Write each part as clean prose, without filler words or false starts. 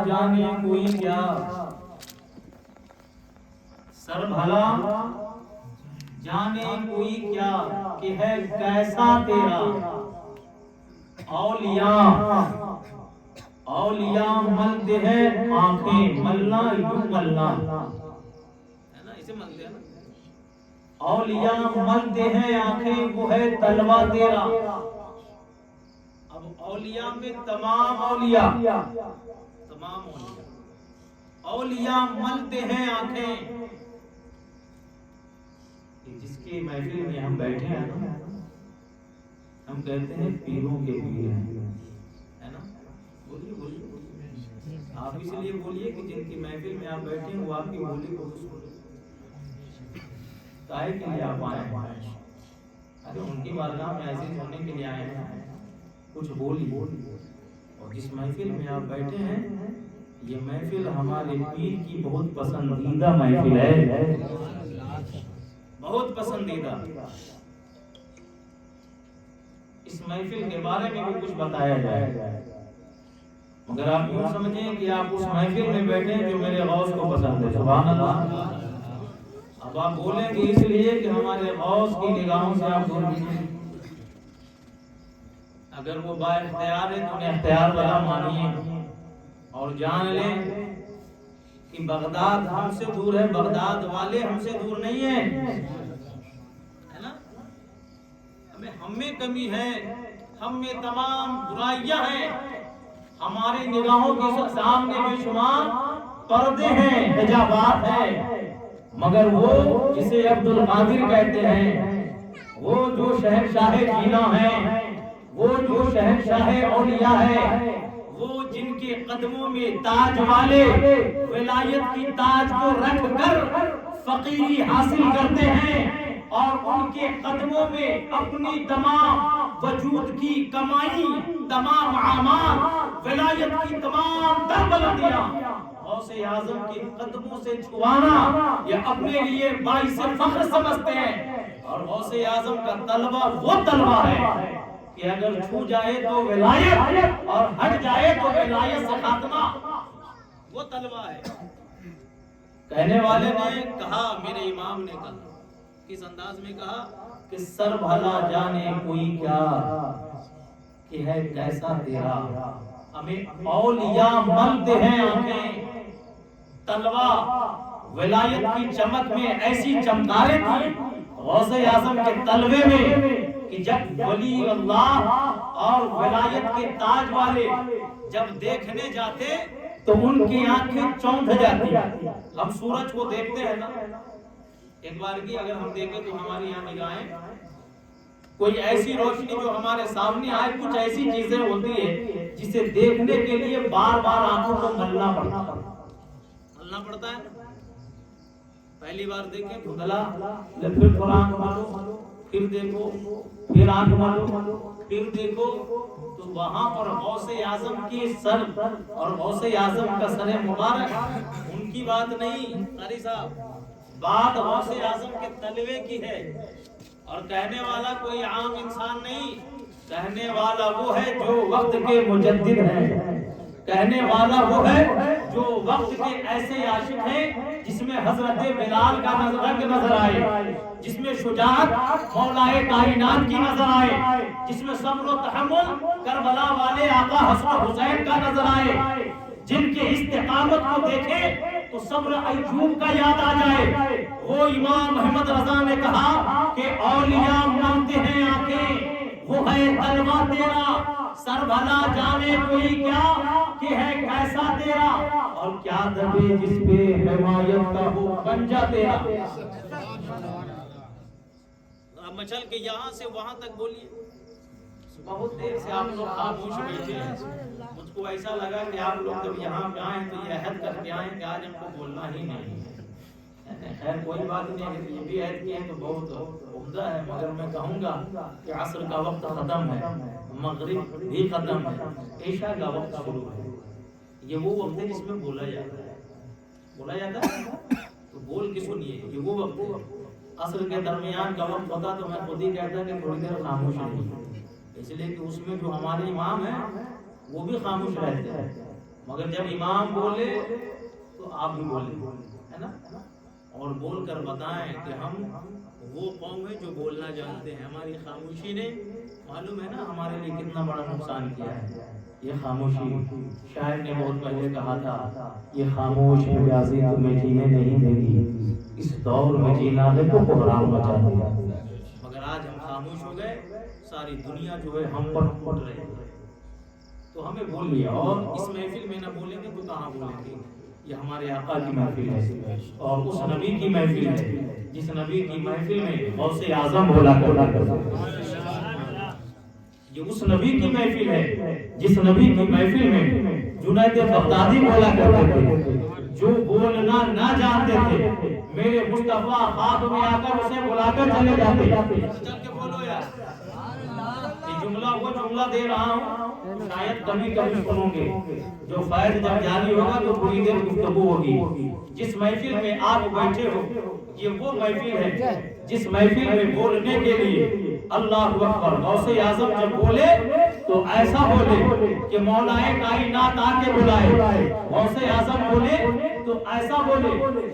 جانے کوئی کیا سر بھلا جانے کوئی کیا کہ ہے کیسا تیرا اولیاء ملتے ہیں آنکھیں ملنا یوں ملنا ہے نا اسے ملتے ہیں نا اولیاء ملتے ہیں آنکھیں وہ ہے تلوا تیرا. اب اولیاء میں تمام اولیاء ملتے ہیں آنکھیں. جس کی محفل میں ہم بیٹھے ہیں نا ہم کہتے ہیں پیروں کے پیر ہیں ہے نا. بولیے آپ اس لیے بولیے کہ جن کی محفل میں آپ بیٹھے ہیں وہ آپ کی بولی کو کائے کے لیے آپ آئے ہیں. ارے ان کی بارگاہ میں ایسے سننے کے لیے آئے ہیں کچھ بولی. اور جس محفل میں آپ بیٹھے ہیں یہ محفل ہمارے پیر کی بہت پسندیدہ محفل ہے, بہت پسندیدہ. اس محفل کے بارے میں بھی کچھ بتایا جائے مگر آپ یوں سمجھیں کہ آپ اس محفل میں بیٹھے جو میرے غوث کو پسند ہے. سبحان اللہ. اب آپ بولیں گے اس لیے کہ ہمارے غوث کی نگاہوں سے آپ دور نہیں. اگر وہ با اختیار ہے تو انہیں اختیار والا مانیے اور جان لیں کہ بغداد ہم سے دور ہے, بغداد والے ہم سے دور نہیں ہیں ہے نا. ہم میں کمی ہے, ہم میں تمام برائیاں ہیں, ہمارے نگاہوں کے سامنے بے شمار پردے ہیں, حجابات ہیں. مگر وہ جسے عبد القادر کہتے ہیں, وہ جو شہنشاہ جینا ہے, وہ جو شہنشاہ اولیاء ہے, وہ جن کے قدموں میں تاج والے ولایت کی تاج کو رکھ کر فقیری حاصل کرتے ہیں اور ان کے قدموں میں اپنی تمام وجود کی کمائی, تمام اعمال, ولایت کی تمام دربلندیاں غوث اعظم کے قدموں سے چھوانا یہ اپنے لیے باعث فخر سمجھتے ہیں. اور غوث اعظم کا طلبہ وہ طلبہ ہے کہ اگر چھو جائے تو ولایت اور ہٹ جائے تو ولایت سے خاتمہ, وہ طلبہ ہے. کہنے والے نے کہا, میرے امام نے کہا, کس انداز میں کہا کہ سر بھلا جانے کوئی کیا کہ ہے کیسا تیرا. ہمیں اولیاء ملتے ہیں آنکھیں تلوا ولایت کی چمک میں ایسی چمکاریں تھی غوث اعظم کے تلوے میں کہ جب ولی اللہ اور ولایت کے تاج والے جب دیکھنے جاتے تو ان کی آنکھیں چونک جاتی. ہم سورج کو دیکھتے ہیں نا, ایک بار کی اگر ہم دیکھیں تو ہماری یہاں نگاہیں کوئی ایسی روشنی جو ہمارے سامنے آئے, کچھ ایسی چیزیں ہوتی ہے جسے دیکھنے کے لیے بار بار آنکھوں کو ملنا پڑتا ہے. پہلی بار دیکھیں دھندلا, پھر تھوڑا آنکھ مالو, پھر دیکھو, پھر آنکھ مالو, پھر دیکھو. تو وہاں پر غوث اعظم کی سر اور غوث اعظم کا سر مبارک ان کی بات نہیں قاری صاحب, بات غوث اعظم کے تلوے کی ہے. اور کہنے والا کوئی عام انسان نہیں, کہنے والا وہ ہے جو وقت کے مجدد ہیں, کہنے والا وہ ہے جو وقت کے ایسے عاشق ہیں جس میں حضرت بلال کا رنگ نظر آئے, جس میں شجاعت مولائے کائنات کی نظر آئے, جس میں صبر و تحمل کربلا والے آقا حسن حسین کا نظر آئے, جن کے استقامت کو دیکھے تو صبر ایوب کا یاد آ جائے. وہ امام محمد رضا نے کہا کہ اولیاء مانتے ہیں آنکھیں وہ ہے تلوا تیرا, سر بھلا جانے کوئی کیا کہ ہے کیسا تیرا, اور کیا دبے جس پہ حمایت کا وہ پنجہ تیرا. اب مچل کے یہاں سے وہاں تک بولیے. بہت دیر سے آپ لوگ خاموش بیٹھے ہیں, مجھ کو ایسا لگا کہ آپ لوگ جب یہاں پہ آئیں تو یہ عہد کر کے آئیں کہ آج ہم کو بولنا ہی نہیں. خیر کوئی بات نہیں, یہ بھی عہد کیے تو بہت عمدہ ہے, مگر میں کہوں گا کہ عصر کا وقت ختم ہے, مغرب بھی ختم ہے, عشاء کا وقت شروع ہے. یہ وہ وقت ہے جس میں بولا جاتا ہے تو بول کے سنیے, یہ وہ وقت ہے. عصر کے درمیان کا وقت ہوتا تو میں خود ہی کہتا کہ تھوڑی دیر خاموش رہیے, اس لیے کہ اس میں جو ہمارے امام ہیں وہ بھی خاموش رہتے ہیں. مگر جب امام بولے تو آپ بھی بولیں، ہے نا، اور بول کر بتائیں کہ ہم وہ قوم ہے جو بولنا جانتے ہیں۔ ہماری خاموشی نے معلوم ہے نا ہمارے لیے کتنا بڑا نقصان کیا ہے۔ یہ خاموشی، شاعر نے بہت پہلے کہا تھا، یہ خاموش مجازی تمہیں جینے نہیں دے گی، اس دور میں جینا ہے تو بحران مچا دے گا۔ مگر آج ہم خاموش ہو گئے، ساری دنیا جو ہے ہم پر ٹوٹ رہی ہے، تو ہمیں بول لیا، اور اس محفل میں نہ بولیں گے تو کہاں بولیں گے؟ یہ ہمارے آقا کی محفل ہے اور اس نبی کی محفل ہے جس نبی کی محفل میں غوث اعظم بولا کرتے تھے۔ یہ اس نبی کی محفل ہے جس نبی کی محفل میں جنید بغدادی بولا کرتے تھے، جو بولنا نہ جانتے تھے میرے مصطفیٰ خواب میں آ کر اسے بلا کر چلے جاتے۔ چل کے بولو یار، یہ جملہ وہ جملہ دے رہا ہوں شاید کبھی کبھی سنو گے، جو فیض جب جاری ہوگا تو تھوڑی دیر گفتگو ہوگی۔ جس محفل میں آپ بیٹھے ہو یہ وہ محفل ہے جس محفل میں بولنے کے لیے اللہ اکبر غوث اعظم جب بولے تو ایسا بولے کہ مولا کائنات آ کے بلائے۔ غوث اعظم بولے تو ایسا بولے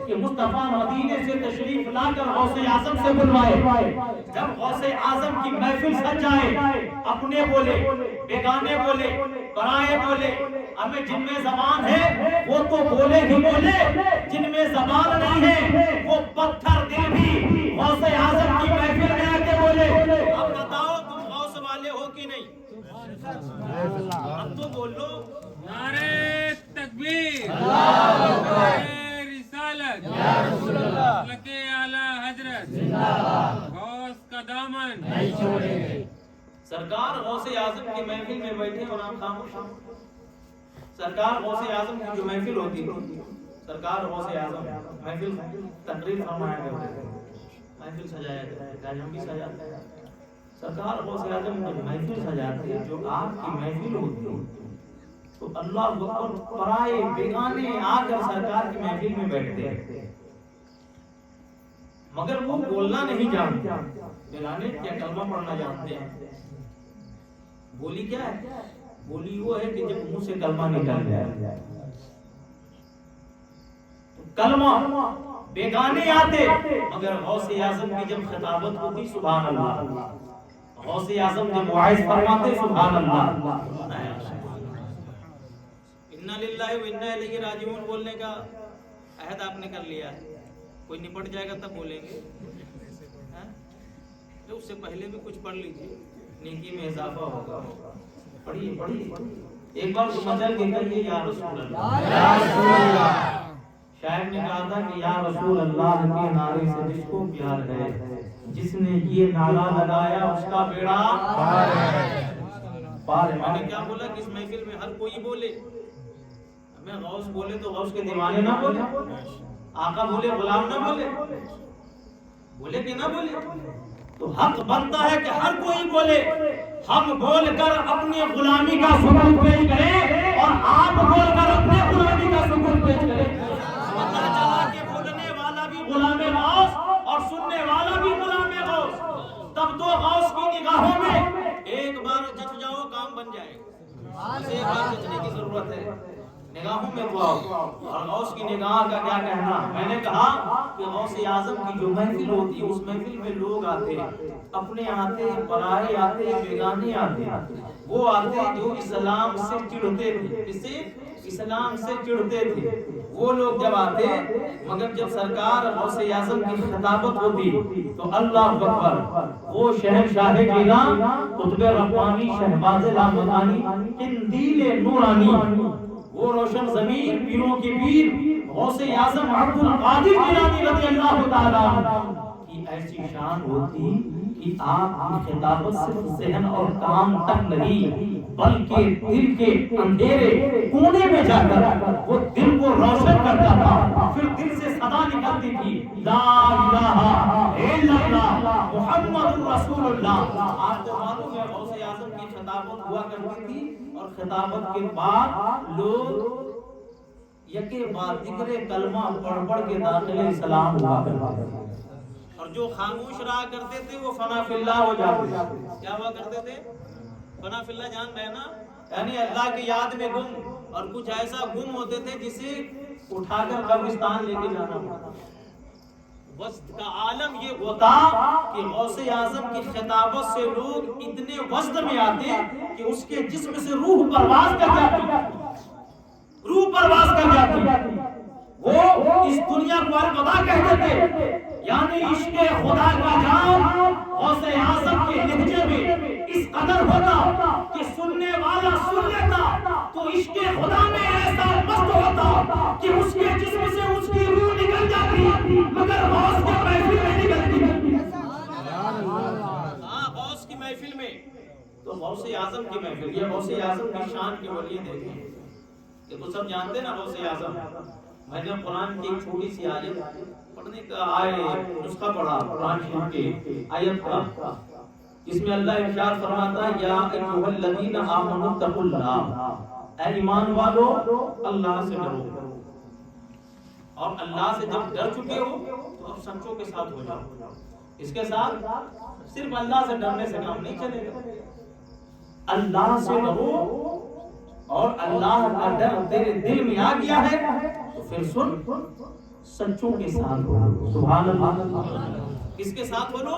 کہ مصطفیٰ مدینے سے تشریف لا کر غوث اعظم سے بلوائے۔ جب غوث اعظم کی محفل سج جائے، اپنے بولے، بیگانے بولے، پرائے بولے، ہمیں جن میں زبان ہے وہ تو بولے ہی بولے، جن میں زبان نہیں ہے وہ پتھر دل بھی غوث اعظم کی محفل میں آ کے بولے۔ اب بتاؤ تم غوث والے ہو کہ نہیں؟ اب تو بولو نعرہ تکبیر، نعرہ رسالت، مطلق اعلی حضرت، غوث کا دامن نہیں چھوڑیں گے۔ سرکار غوث اعظم کی محفل میں بیٹھے اور آپ خاموش ہیں۔ سرکار غوث اعظم کی جو محفل ہوتی تھی، سرکار غوث اعظم محفل تقریر فرمایا کرتے تھے، محفل سجایا کرتے تھے، ہم بھی سجاتے ہیں۔ سرکار غوث اعظم جب محفل سجاتے جو آپ کی محفل ہوتی تو اللہ اکبر پرائے بیگانے آ کر سرکار کی محفل میں بیٹھتے، مگر وہ بولنا نہیں جانتے۔ بیگانے کیا کلمہ پڑھنا جانتے ہیں؟ بولی کیا ہے؟ بولی وہ ہے کہ جب منہ سے کلمہ نکل جائے، کلمہ بیگانے آتے، مگر غوث اعظم کی جب خطابت ہوتی سبحان اللہ، غوث اعظم جب وعظ فرماتے سبحان اللہ، انا للہ و انا الیہ راجعون بولنے کا عہد آپ نے کر لیا ہے، کوئی نپٹ جائے گا تب بولیں گے، تو اس سے پہلے بھی کچھ پڑھ لیجیے، نیکی میں اضافہ ہوگا۔ پڑھیے پڑھیے ایک بار مجل کے کہیے یا رسول اللہ، یا رسول اللہ۔ شاعر نے کہا تھا کہ یا رسول اللہ کے نعرے سے جس کو پیار ہے، جس نے یہ نعرہ لگایا اس کا بیڑا پار ہے۔ میں نے کیا بولا کہ اس محفل میں ہر کوئی بولے، ہمیں غوث بولے تو غوث کے دیوانے نہ بولے، آقا بولے غلام نہ بولے، بولے کہ نہ بولے، تو حق بنتا ہے کہ ہر کوئی بولے۔ ہم بول کر اپنی غلامی کا ثبوت پیش کریں اور آپ بول کر اپنے غلامی کا ثبوت پیش کریں۔ پتہ چلا کہ بولنے والا بھی غلام غوث اور سننے والا بھی غلام غوث، تب تو غوث کی نگاہوں میں ایک بار جچ جاؤ کام بن جائے گا، اسے ایک بار جچنے کی ضرورت ہے، نگاہوں میں تو آؤ۔ اور غوث کی نگاہ کا کیا کہنا، میں نے کہا کہ غوث اعظم کی جو محفل ہوتی اس محفل میں لوگ آتے، اپنے آتے، پرائے آتے، بیگانے آتے، وہ آتے جو اسلام سے چڑھتے تھے، اسے اسلام سے چڑھتے تھے، وہ لوگ جب آتے، مگر جب سرکار غوث اعظم کی خطابت ہوتی تو اللہ اکبر، وہ شہنشاہ گیلان، قطب ربانی، شہباز لامکانی، قندیل نورانی، وہ روشن ضمیر پیروں کے پیر غوث اعظم عبد القادر جیلانی رضی اللہ تعالیٰ عنہ کی ایسی شان ہوتی کہ آپ کی خطابت صرف ذہن اور کان تک نہیں بلکہ دل کے اندھیرے کونے میں جا کر وہ دل کو روشن کرتا تھا، پھر دل سے صدا نکلتی تھی لا الہ الا اللہ محمد رسول اللہ۔ آپ کو معلوم ہے غوث اعظم کی خطابت ہوا کرتی تھی اور خطابت کے بعد لوگ یکے بعد دیگرے کلمہ پڑھ پڑھ کے داخل اسلام ہوا کرتے تھے، اور جو خاموش رہا کرتے تھے وہ فنا فی اللہ ہو جاتے تھے۔ کیا ہوا کرتے تھے؟ فنا فی اللہ جان رہے نا، یعنی اللہ کی یاد میں گم، اور کچھ ایسا گم ہوتے تھے جسے اٹھا کر قبرستان لے کے جانا پڑتا. وسط کا عالم یہ ہوتا کہ غوث اعظم کی خطابت سے لوگ اتنے وسط میں آتے کہ اس کے جسم سے روح پرواز کر جاتی، روح پرواز کر جاتی. وہ اس دنیا کو الوداع کہتے تھے. یعنی عشق خدا کا جام غوث اعظم کے لہجے میں اس قدر ہوتا کہ سننے والا سن لیتا تو عشق خدا میں ایسا مست ہوتا کہ اس کے جسم سے اس کی روح نکل جاتی مگر غوث کے محفل میں نکلتی. ہاں، غوث کی محفل میں. تو غوث اعظم کی محفل، یہ غوث اعظم کی شان کے ولی دیکھیں کہ تو سب جانتے نا غوث اعظم. میں نے قرآن کی ایک چھوٹی سی آیت پڑھنے کا نسخہ پڑھا قرآن شریف کی آیت کا، اس میں اللہ ارشاد فرماتا ہے یا ایھا الذین آمنوا اتقوا اللہ، اے ایمان والو اللہ سے ڈرو. اور اللہ سے جب ڈر چکے ہو تو اب سچوں کے ساتھ ہو جاؤ. اس کے ساتھ صرف اللہ سے ڈرنے سے کام نہیں چلے گا. اللہ سے ڈرو اور اللہ کا ڈر تیرے دل میں آ گیا ہے تو پھر سن سچوں کے ساتھ ہو. سبحان اللہ. کس کے ساتھ ہو؟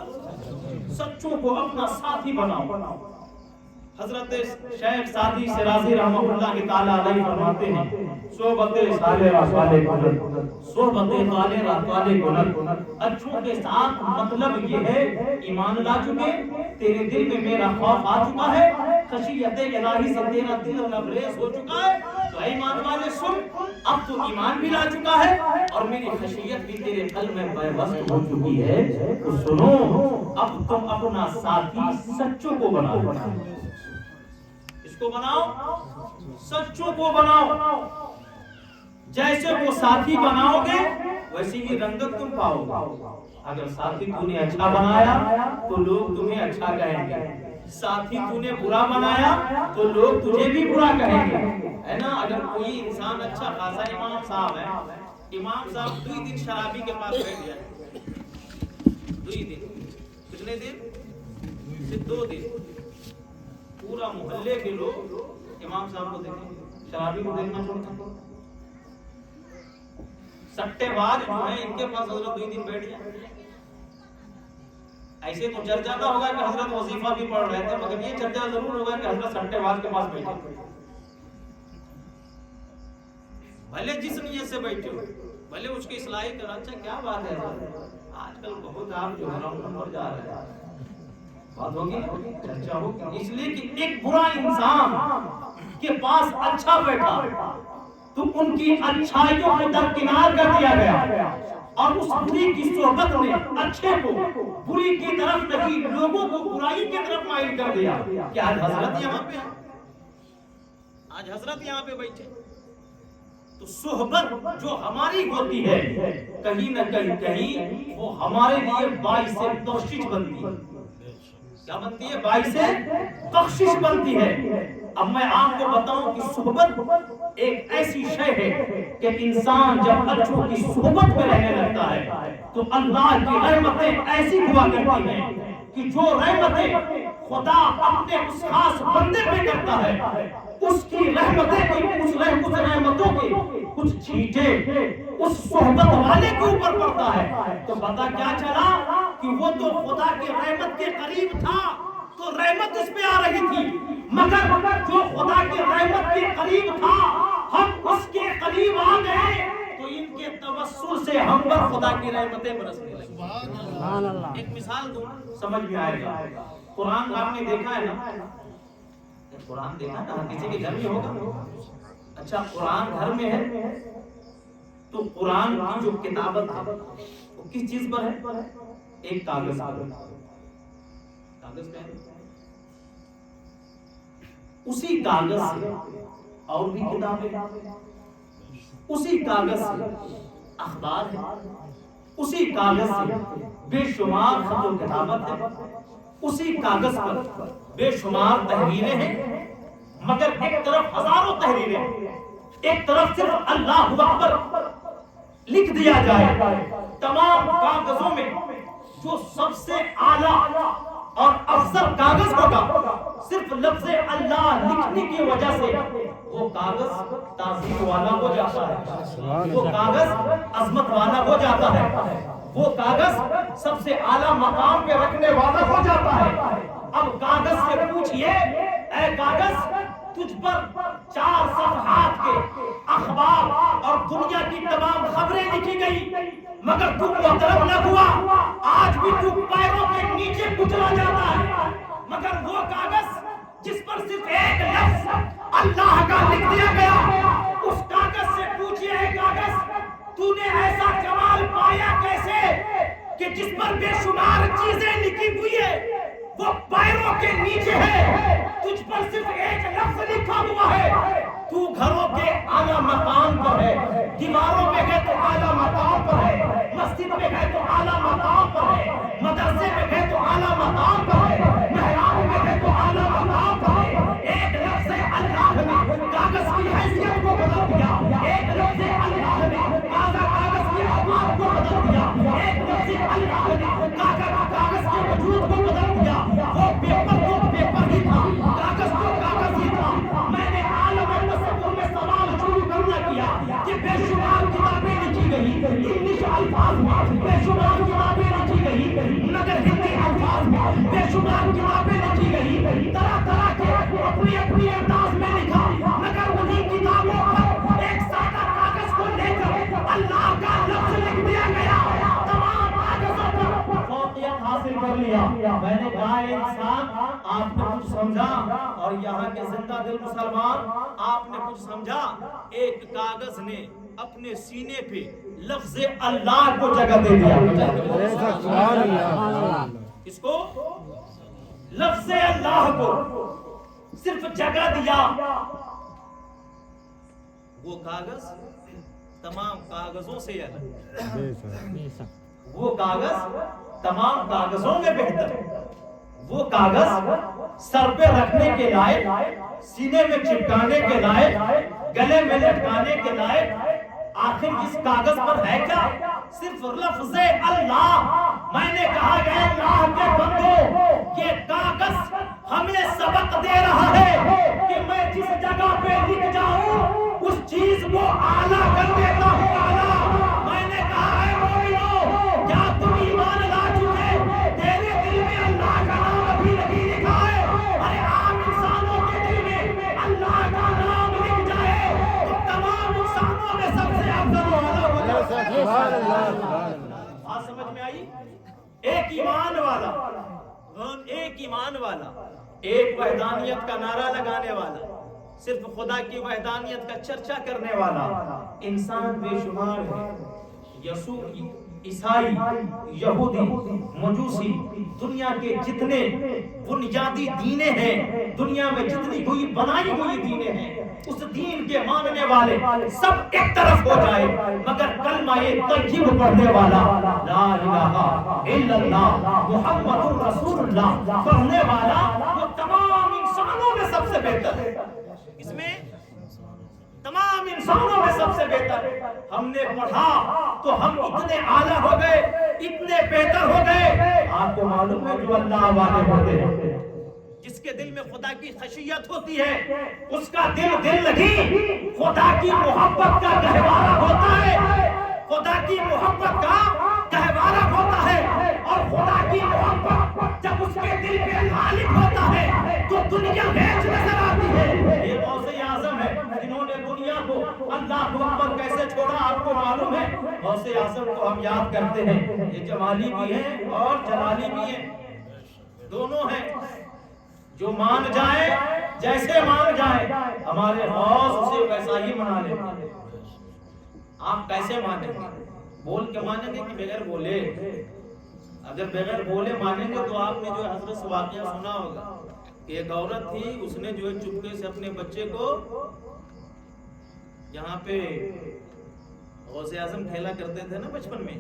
سچوں کو اپنا ساتھی بناؤ. حضرت شیخ سعدی شیرازی رحمہ اللہ تعالی علیہ فرماتے ہیں صحبت صالح والے کنت، صحبت صالح والے کنت. اچھوں کے ساتھ مطلب یہ ہے ایمان لا چکے، تیرے دل میں میرا خوف آ چکا ہے، خشیت الہی سے تیرا دل لبریز ہو چکا ہے. تو اے ایمان والے سن، اب تو ایمان بھی لا چکا ہے اور میری خشیت بھی تیرے قلب میں پیوست ہو چکی ہے. تو سنو، اب تم اپنا ساتھی سچوں کو بناؤ. اس کو بناؤ، سچوں کو بناؤ. جیسے وہ ساتھی بناؤ گے ویسی ہی رنگت تم پاؤ گے. اگر ساتھی تو نے اچھا بنایا تو لوگ تمہیں اچھا کہیں گے، ساتھی تو نے برا بنایا تو لوگ تجھے بھی برا کہیں گے، ہے نا. اگر کوئی انسان اچھا خاصا امام صاحب ہے، امام صاحب 2 دن شرابی کے پاس بیٹھ جائے، 2 دن، کتنے دن؟ صرف 2 دن. پورا محلے کے لوگ امام صاحب کو دیکھیں، شرابی کو دیکھنا چھوڑتے ہیں. سٹے باز جو ہیں ان کے پاس حضرت 2 دن بیٹھ جائیں. ایسے تو چرچا نہ ہوگا کہ حضرت وظیفہ بھی پڑھ رہے تھے، مگر یہ چرچا ضرور ہوگا کہ حضرت سٹے باز کے پاس بیٹھے، بھلے جس نیت سے بیٹھے ہو، بھلے اس کی اصلاحی کرا. اچھا کیا بات ہے، آج کل بہت آپ جو حرام نمبر جا رہے ہیں، بات ہوگی چرچا ہوگی. اس لیے کہ ایک برا انسان کے پاس اچھا بیٹھا تو ان کی اچھائیوں کو درکنار کر دیا گیا اور اس بری کی صحبت نے اچھے کو بری کی طرف نہیں، لوگوں کو برائی کی طرف مائل کر دیا. کہ آج حضرت یہاں پہ ہے، آج حضرت یہاں پہ بیٹھے. تو صحبت جو ہماری ہوتی ہے کہیں نہ کہیں وہ ہمارے لیے باعث بخشش بنتی ہے. کیا بنتی ہے؟ باعث بخشش بنتی ہے. اب میں آپ کو بتاؤں کہ صحبت ایک ایسی شے ہے کہ انسان جب اچھوں کی صحبت میں رہنے لگتا ہے تو اللہ کی رحمتیں ایسی ہوا کرتی ہیں کہ جو رحمتیں خدا اپنے اس خاص بندے پہ کرتا ہے اس کی رحمتیں اس رحمتوں کی کچھ چھینٹیں اس صحبت والے کے اوپر پڑتا ہے. تو پتہ کیا چلا کہ وہ تو خدا کے رحمت کے قریب تھا تو رحمت اس پہ آ رہی تھی، مگر جو خدا کے رحمت کے قریب تھا ہم اس کے قریب آ گئے تو ان کے توسل سے ہم پر خدا کی رحمتیں برسنے لگی. سبحان اللہ. ایک مثال دوں سمجھ میں آئے گا. قرآن آپ نے دیکھا ہے نا، قرآن دیکھا نا، کسی کے گھر میں ہوگا. اچھا قرآن گھر میں ہے تو قرآن کی جو کتابت ہے وہ کس چیز پر ہے؟ ایک کاغذ پر. کاغذ پہ اسی کاغذ سے اور بھی کتابیں، اسی کاغذ سے اخبار ہے، اسی کاغذ سے بے شمار خط و کتابت ہے، اسی کاغذ پر بے شمار تحریریں ہیں. مگر ایک طرف ہزاروں تحریریں، ایک طرف صرف اللہ اکبر لکھ دیا جائے. تمام کاغذوں میں جو سب سے اعلیٰ اور افضل کاغذ ہوگا، صرف لفظ اللہ لکھنے کی وجہ سے وہ کاغذ تعظیم والا ہو جاتا ہے، وہ کاغذ عظمت والا ہو جاتا ہے، وہ کاغذ سب سے اعلیٰ مقام پہ رکھنے والا ہو جاتا ہے۔ اب کاغذ سے پوچھئے، اے کاغذ تجھ پر 4 صفحات کے اخبار اور دنیا کی تمام خبریں لکھی گئی، مگر تو محترم نہ ہوا، آج بھی تو پیروں کے نیچے کچلا جاتا ہے۔ مگر وہ کاغذ جس پر صرف ایک لفظ اللہ کا لکھ دیا گیا، اس کاغذ سے پوچھئے، اے کاغذ تو نے ایسا کمال پایا کیسے کہ جس پر بے شمار چیزیں لکھی ہوئی ہے وہ پیروں کے نیچے ہے، تجھ پر صرف ایک لفظ لکھا ہوا ہے، تو گھروں کے اعلیٰ مقام پر ہے، دیواروں میں ہے تو اعلیٰ مقام پر ہے، مسجد میں ہے تو اعلیٰ مقام پر ہے، مدرسے میں ہے تو اعلیٰ مقام پر ہے، محراب میں ہے تو اعلیٰ مقام پر ہے۔ ایک لفظ اللہ نے کاغذ کی حیثیت کو بدل دیا، ایک لفظ اللہ نے کاغذ کی آواز کو بدل دیا، ایک لفظ اللہ نے کاغذ کے وجود کو بدل دیا۔ وہ پیپر تو پیپر ہی تھا، کاغذ تو کاغذ ہی تھا۔ میں نے عالم تصور میں سوال شروع کرنا کیا کہ بے شمار کتابیں لکھی گئی انگلش الفاظ میں، بے شمار کتابیں لکھی گئی مگر ہندی الفاظ میں، بے شمار کتابیں لکھی گئی طرح طرح کے اپنی اپنی انداز میں لکھا، مگر انہی کتابوں پر ایک سادہ کاغذ کو لے کر اللہ کا لفظ لکھ دیا گیا، تمام کاغذوں پر فوقیت حاصل کر لیا۔ میں نے کہا انسان آپ نے کچھ سمجھا، اور یہاں کے زندہ دل مسلمان آپ نے کچھ سمجھا؟ ایک کاغذ نے اپنے سینے پہ لفظ اللہ کو جگہ دے دیا۔ اس کو لفظ اللہ کو صرف جگہ دیا۔ وہ کاغذ تمام کاغذوں سے الگ، وہ کاغذ تمام کاغذوں میں بہتر، وہ کاغذ سر پہ رکھنے کے لائق، سینے میں چپکانے کے لائق، گلے میں لٹکانے کے لائق، آخر اس کاغذ پر ہے کیا؟ صرف لفظ اللہ۔ میں نے کہا کہ اللہ کے بندو، یہ کاغذ ہمیں سبق دے رہا ہے کہ میں جس جگہ پہ لکھ جاؤں اس چیز کو اعلیٰ کر دیتا ہوں، اعلیٰ۔ میں نے کہا ہے مومنو، کیا تم ایمان لا چکے؟ تیرے دل میں اللہ کا نام ابھی نہیں لکھا ہے؟ ارے عام انسانوں کے دل میں اللہ کا نام لکھ جائے تو تمام انسانوں میں سب سے افضل والا ہو جاتا ہے۔ بات سمجھ میں آئی؟ ایک ایمان والا، ایک ایمان والا، ایک وحدانیت کا نعرہ لگانے والا، صرف خدا کی وحدانیت کا چرچا کرنے والا انسان بے شمار ہے۔ یسوع، عیسائی، یہودی، مجوسی، دنیا کے جتنے بنیادی دینیں ہیں، دنیا میں جتنی کوئی بنائی ہوئی دینیں ہیں، اس دین کے ماننے والے سب ایک طرف ہو جائے، مگر کلمہ طیب پڑھنے والا، لا الہ الا اللہ محمد رسول اللہ پڑھنے والا، وہ تمام انسانوں میں سب سے بہتر ہے۔ اس میں تمام انسانوں میں سب سے بہتر۔ ہم نے پڑھا تو ہم اتنے اعلیٰ ہو گئے، اتنے بہتر ہو گئے۔ آپ کو معلوم ہے جو اللہ والے ہوتے ہیں، جس کے دل میں خدا کی خشیت ہوتی ہے، اس کا دل لگی خدا کی محبت کا گہوارہ ہوتا ہے، خدا کی محبت کا گہوارہ ہوتا ہے، اور خدا کی محبت جب اس کے دل پہ غالب ہوتا ہے تو دنیا ہیچ نظر آتی ہے۔ یہ غوث اعظم ہے جنہوں نے دنیا کو اللہ اکبر کیسے چھوڑا، آپ کو معلوم ہے؟ غوث اعظم کو ہم یاد کرتے ہیں، یہ جمالی بھی ہیں اور جلالی بھی ہیں، دونوں ہیں۔ جو مان جائے، جیسے مان جائے، ہمارے غوث اسے ویسا ہی منا لیتے۔ آپ کیسے مانیں گے؟ بول کے مانیں گے کہ بغیر بولے؟ اگر بغیر بولے مانیں گے تو آپ نے جو حضرت سے واقعہ سنا ہوگا کہ ایک عورت تھی، اس نے جو ہے چپکے سے اپنے بچے کو، جہاں پہ غوث اعظم کھیلا کرتے تھے نا بچپن میں،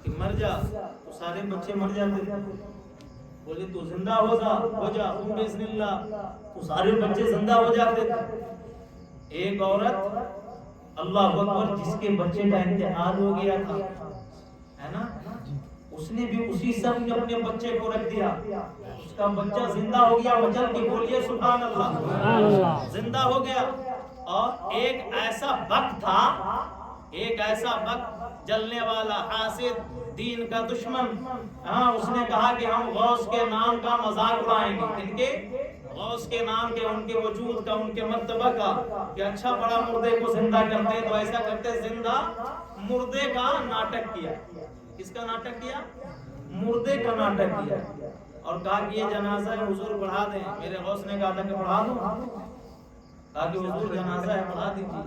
کہ مر جا، تو سارے بچے مر جاتے تھے، بولے تو زندہ ہو جا بسم اللہ، تو سارے بچے زندہ ہو جاتے تھے۔ ایک عورت، اللہ اکبر، جس کے بچے کا انتقال ہو گیا تھا، ہے نا، اس نے بھی اسی سب میں اپنے بچے کو رکھ دیا. اس کا بچہ زندہ ہو گیا. وجل کے بولیے سبحان اللہ. زندہ ہو گیا. اور ایک ایسا وقت تھا, ایک ایسا وقت جلنے والا حاسد, دین کا دشمن, ہاں اس نے کہا کہ ہم غوث کے نام کا مذاق اڑائیں گے. ان کے غوث کے نام کے, ان کے وجود کا, ان کے مرتبہ کا, کہ اچھا بڑا مردے کو زندہ کرتے تو ایسا کرتے زندہ مردے کا ناٹک کیا. کس کا ناٹک کیا؟ مردے کا ناٹک کیا. اور کہا کہ یہ جنازہ ہے حضور بڑھا دیں. میرے غوث نے کہا تھا کہ بڑھا دوں. کہا کہ حضور جنازہ ہے بڑھا دیجیے.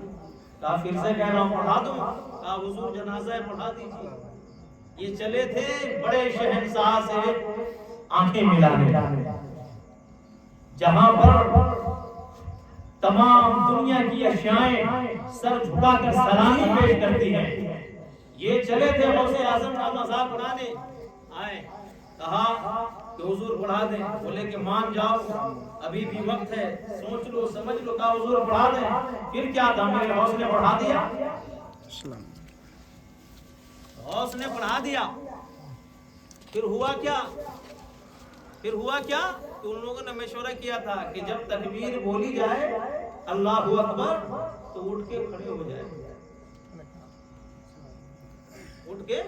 کہا پھر سے کہہ رہا ہوں بڑھا دوں. کہا حضور جنازہ ہے بڑھا دیجیے. یہ چلے تھے بڑے شہنشاہ سے آنکھیں ملانے, جہاں پر تمام دنیا کی اشیائیں سر جھکا کر سلامی پیش کرتی ہیں. یہ چلے تھے غوث اعظم کا مذاق اڑانے. آئے, کہا کہ حضور بڑھا دیں. بولے کہ مان جاؤ, ابھی بھی وقت ہے, سوچ لو سمجھ لو. کہا حضور بڑھا دیں. پھر کیا تھا, میرے غوث نے بڑھا دیا. غوث نے بڑھا دیا. پھر ہوا کیا, پھر ہوا کیا کہ ان لوگوں نے مشورہ کیا تھا کہ جب تکبیر بولی جائے اللہ اکبر تو اٹھ کے کھڑے ہو جائے. اٹھ کے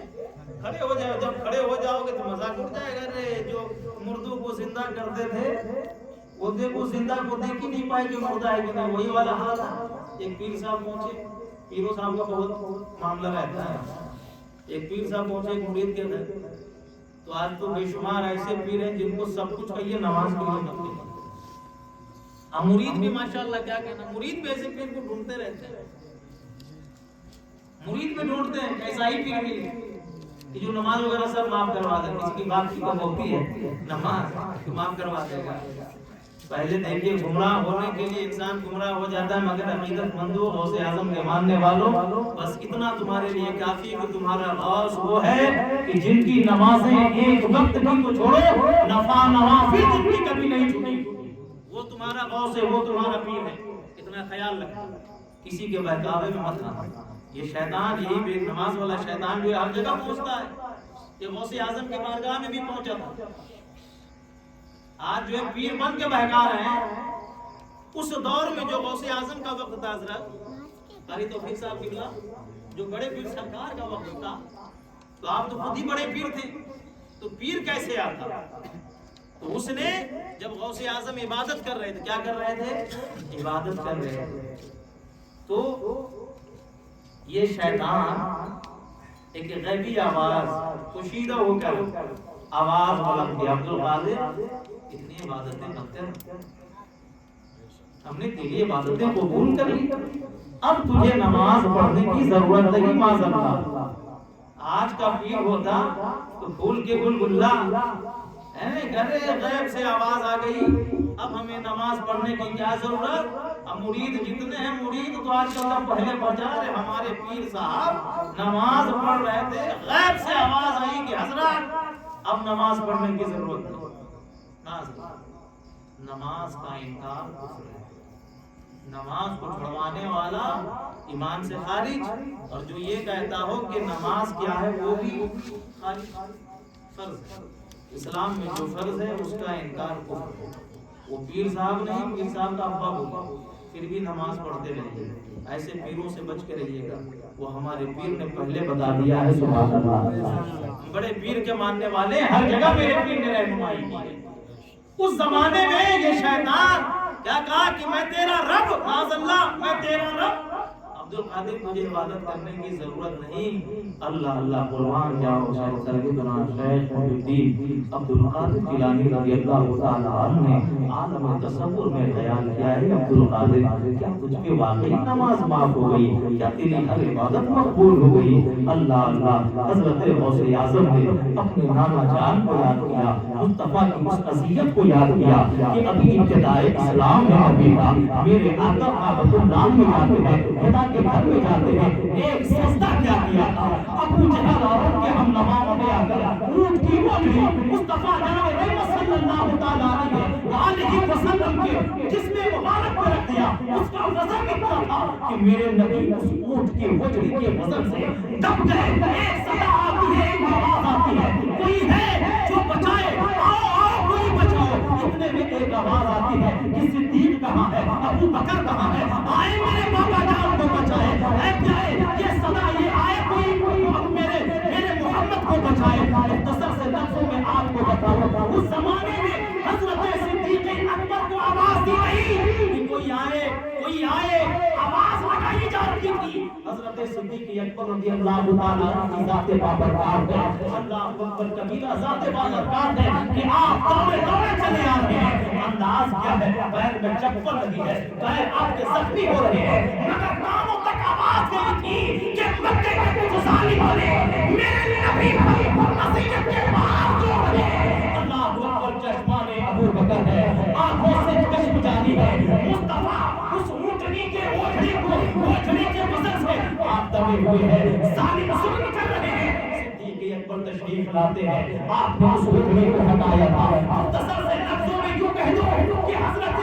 کھڑے ہو جائے. جب کھڑے ہو جاؤ گے تو مذاق اڑ جائے گا. رے جو مردوں کو زندہ کرتے تھے وہ دیکھو زندہ کو دیکھ ہی نہیں پائے کہ مردہ ہے کہ نہیں. وہی والا حال ہے. ایک پیر صاحب پہنچے, پیروں صاحب کا بہت معاملہ رہتا ہے. ایک پیر صاحب پہنچے ایک مرید کے گھر. تو آج تو بے شمار ایسے پیر ہیں جن کو سب کچھ کہیے نماز کے لیے نفلی. اب مرید بھی ماشاءاللہ کیا کہنا, مرید بھی ایسے پیر کو ڈھونڈتے رہتے ہیں. مرید بھی ڈھونڈتے ہیں ایسا ہی پیر ملے کہ جو نماز وغیرہ سب معاف کروا دے. کسی کی بات کی تو ہوتی ہے نماز معاف کروا دے گا. پہلے دیکھیے گمراہ ہونے کے لیے انسان گمراہ ہو جاتا ہے, مگر عقیدت مندوں غوث اعظم کے ماننے والوں بس اتنا تمہارے لیے کافی کہ تمہارا غوث وہ ہے کہ جن کی نمازیں ایک وقت کی تو چھوڑو نفع نوافل جن کی کبھی نہیں چھوٹی, وہ تمہارا غوث ہے, وہ تمہارا پیر ہے. اتنا خیال رکھنا, کسی کے بہکاوے میں مت آنا. یہ شیطان, یہی بے نماز والا شیطان جو ہے ہر جگہ پہنچتا ہے. یہ غوث اعظم کی بارگاہ میں بھی پہنچا تھا. آج جو ہے پیر بن کے بہکا رہے ہیں. اس دور میں جو غوث اعظم کا وقت تھا حضرت قاری توفیق صاحب قبلہ, جو بڑے پیر سرکار کا وقت تھا, تو آپ تو خود ہی بڑے پیر تھے, تو پیر کیسے آتا؟ تو اس نے جب غوث اعظم عبادت کر رہے تھے, کیا کر رہے تھے؟ عبادت کر رہے تھے. تو یہ شیطان ایک غیبی آواز کشیدہ ہو کر آواز بلند کی, عبد القادر اتنی عبادتیں مت کر, ہم نے تیری عبادتیں قبول کر لی, اب تجھے نماز پڑھنے کی ضرورت نہیں. معذاللہ آج کا پیر ہوتا تو پھول کے گلگلہ غیب سے آواز آ گئی, اب ہمیں نماز پڑھنے کی کیا ضرورت. اب مرید جتنے ہیں, مرید تو آج کل پہلے بجا رہے. ہمارے پیر صاحب نماز پڑھ رہے تھے, غیب سے آواز آئی کہ حضرت اب نماز پڑھنے کی ضرورت نہیں. نماز کا انکار کفر ہے. نماز کو چھڑوانے والا ایمان سے خارج, اور جو یہ کہتا ہو کہ نماز کیا ہے وہ بھی خارج. فرض اسلام میں جو فرض ہے اس کا انکار کفر ہے. وہ پیر صاحب نہیں, پیر صاحب کا ابا ہوگا, پھر بھی نماز پڑھتے رہیے. ایسے پیروں سے بچ کے رہیے گا, وہ ہمارے پیر نے پہلے بتا دیا ہے. سبحان اللہ. بڑے پیر کے ماننے والے ہر جگہ میرے پیر نے رہنمائی کی. اس زمانے میں یہ شیطان کیا کہا کہ میں تیرا رب, معاذ اللہ میں تیرا رب. عبد القادر مجھے عبادت کرنے کی ضرورت نہیں. اللہ اللہ قربان جاؤ سیدنا شیخ محی الدین عبد القادر جیلانی رضی اللہ تعالیٰ عنہ نے عالم تصور میں خیال کیا ہے, عبد القادر کیا تجھ پہ واقعی نماز معاف ہو گئی, کیا تیری ہر عبادت مقبول ہو گئی؟ اللہ اللہ. حضرت غوث اعظم نے اپنے نانا جان کو یاد کیا, مصطفیٰ کی اس عصیت کو یاد کیا کہ ابھی ابتدائے اسلام میں بیٹا میرے آقا کعبۃ اللہ میں جاتے ہیں, خدا کے گھر میں جاتے ہیں, ایک سجدہ کیا تھا. ابو جہل اور ان کے ہم نواؤں نے آ کر اونٹ کی اونگلی مصطفیٰ جناب رحمت صلی اللہ تعالیٰ علیہ وسلم کے جسم مبارک پر رکھ دیا. اس کا وزن اتنا تھا کہ میرے نبی اس اونٹ کے وجری کے وزن سے دب گئے. ایک صدا آتی ہے, ایک آواز آتی ہے, کوئی ہے جو بچائے، آؤ آؤ کوئی بچاؤ۔ اتنے میں ایک آواز آتی ہے کہ صدیق کہاں ہے، ابو بکر کہاں ہے، آئے میرے بابا جان کو بچائے۔ اے پیارے، یہ صدا، یہ آئے کوئی میرے محمد کو بچائے۔ مختصر سے لفظوں میں آپ کو بتاؤں، اس زمانے میں حضرت صدیق اکبر کو آواز دی گئی کہ کوئی آئے کوئی آئے، آواز لگائی جاتی تھی۔ حضرت صدیق اکبر رضی اللہ تعالیٰ کی ذات بابرکات ہے، اللہ اکبر کبیرہ ذات بابرکات ہے کہ آپ دوڑے دوڑے چلے آتے ہیں۔ انداز کیا ہے، پیر میں چپل لگی ہے، پیر آپ کے زخمی ہو رہے ہیں، مگر کانوں تک آواز گئی تھی کہ مکے کے کچھ ظالموں نے میرے نبی پر نصیحت کے بات جو رہے ہیں۔ اللہ اکبر، چشمہ نے ابو بکر ہے، آنکھوں سے چشم جاری ہے، مصطفیٰ اس اونٹنی کے اوجھڑی کے وزن سے آپ دبے ہوئے ہیں، ظالم ظلم کر رہے ہیں۔ صدیق اکبر تشریف لاتے ہیں، آپ نے اس اونٹنی کو ہٹایا تھا۔ مختصر سے لفظوں میں یوں کہہ دو کہ حضرت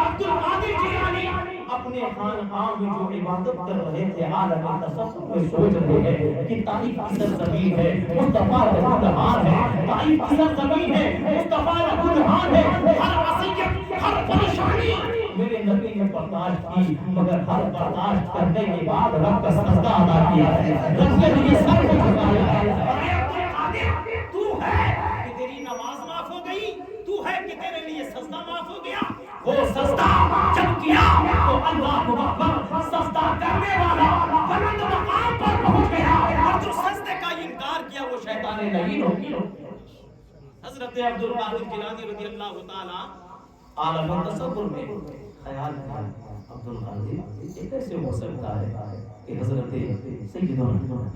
عبد القادر جیلانی اپنے خانقاہ میں جو عبادت کر رہے تھے، عالم تصوف میں سوچ رہے ہیں کہ طائف کی سرزمین ہے، مصطفیٰ رہنمار ہے، طائف کی سرزمین ہے، مصطفیٰ رہنمار ہے، ہر وصیت ہر پریشانی میرے نبی نے برداشت کی، مگر ہر برداشت کرنے کے بعد رب کا سجدہ ادا کیا ہے، رب کے لیے سر کو جھکایا ہے۔ اور اے عبد القادر، تو ہے کہ تیری نماز معاف ہو گئی، تو ہے کہ تیرے لیے سجدہ معاف ہو گیا۔ وہ سجدہ جب کیا تو اللہ اکبر، سجدہ کرنے والا بلند مقام پر پہنچ گیا، اور جو سجدے کا انکار کیا وہ شیطان لعین ہو گیا۔ حضرت عبد القادر جیلانی رضی اللہ تعالی عالم تصور میں خیال کیا، عبد القادر یہ کیسے ہو سکتا ہے کہ حضرت سیدنا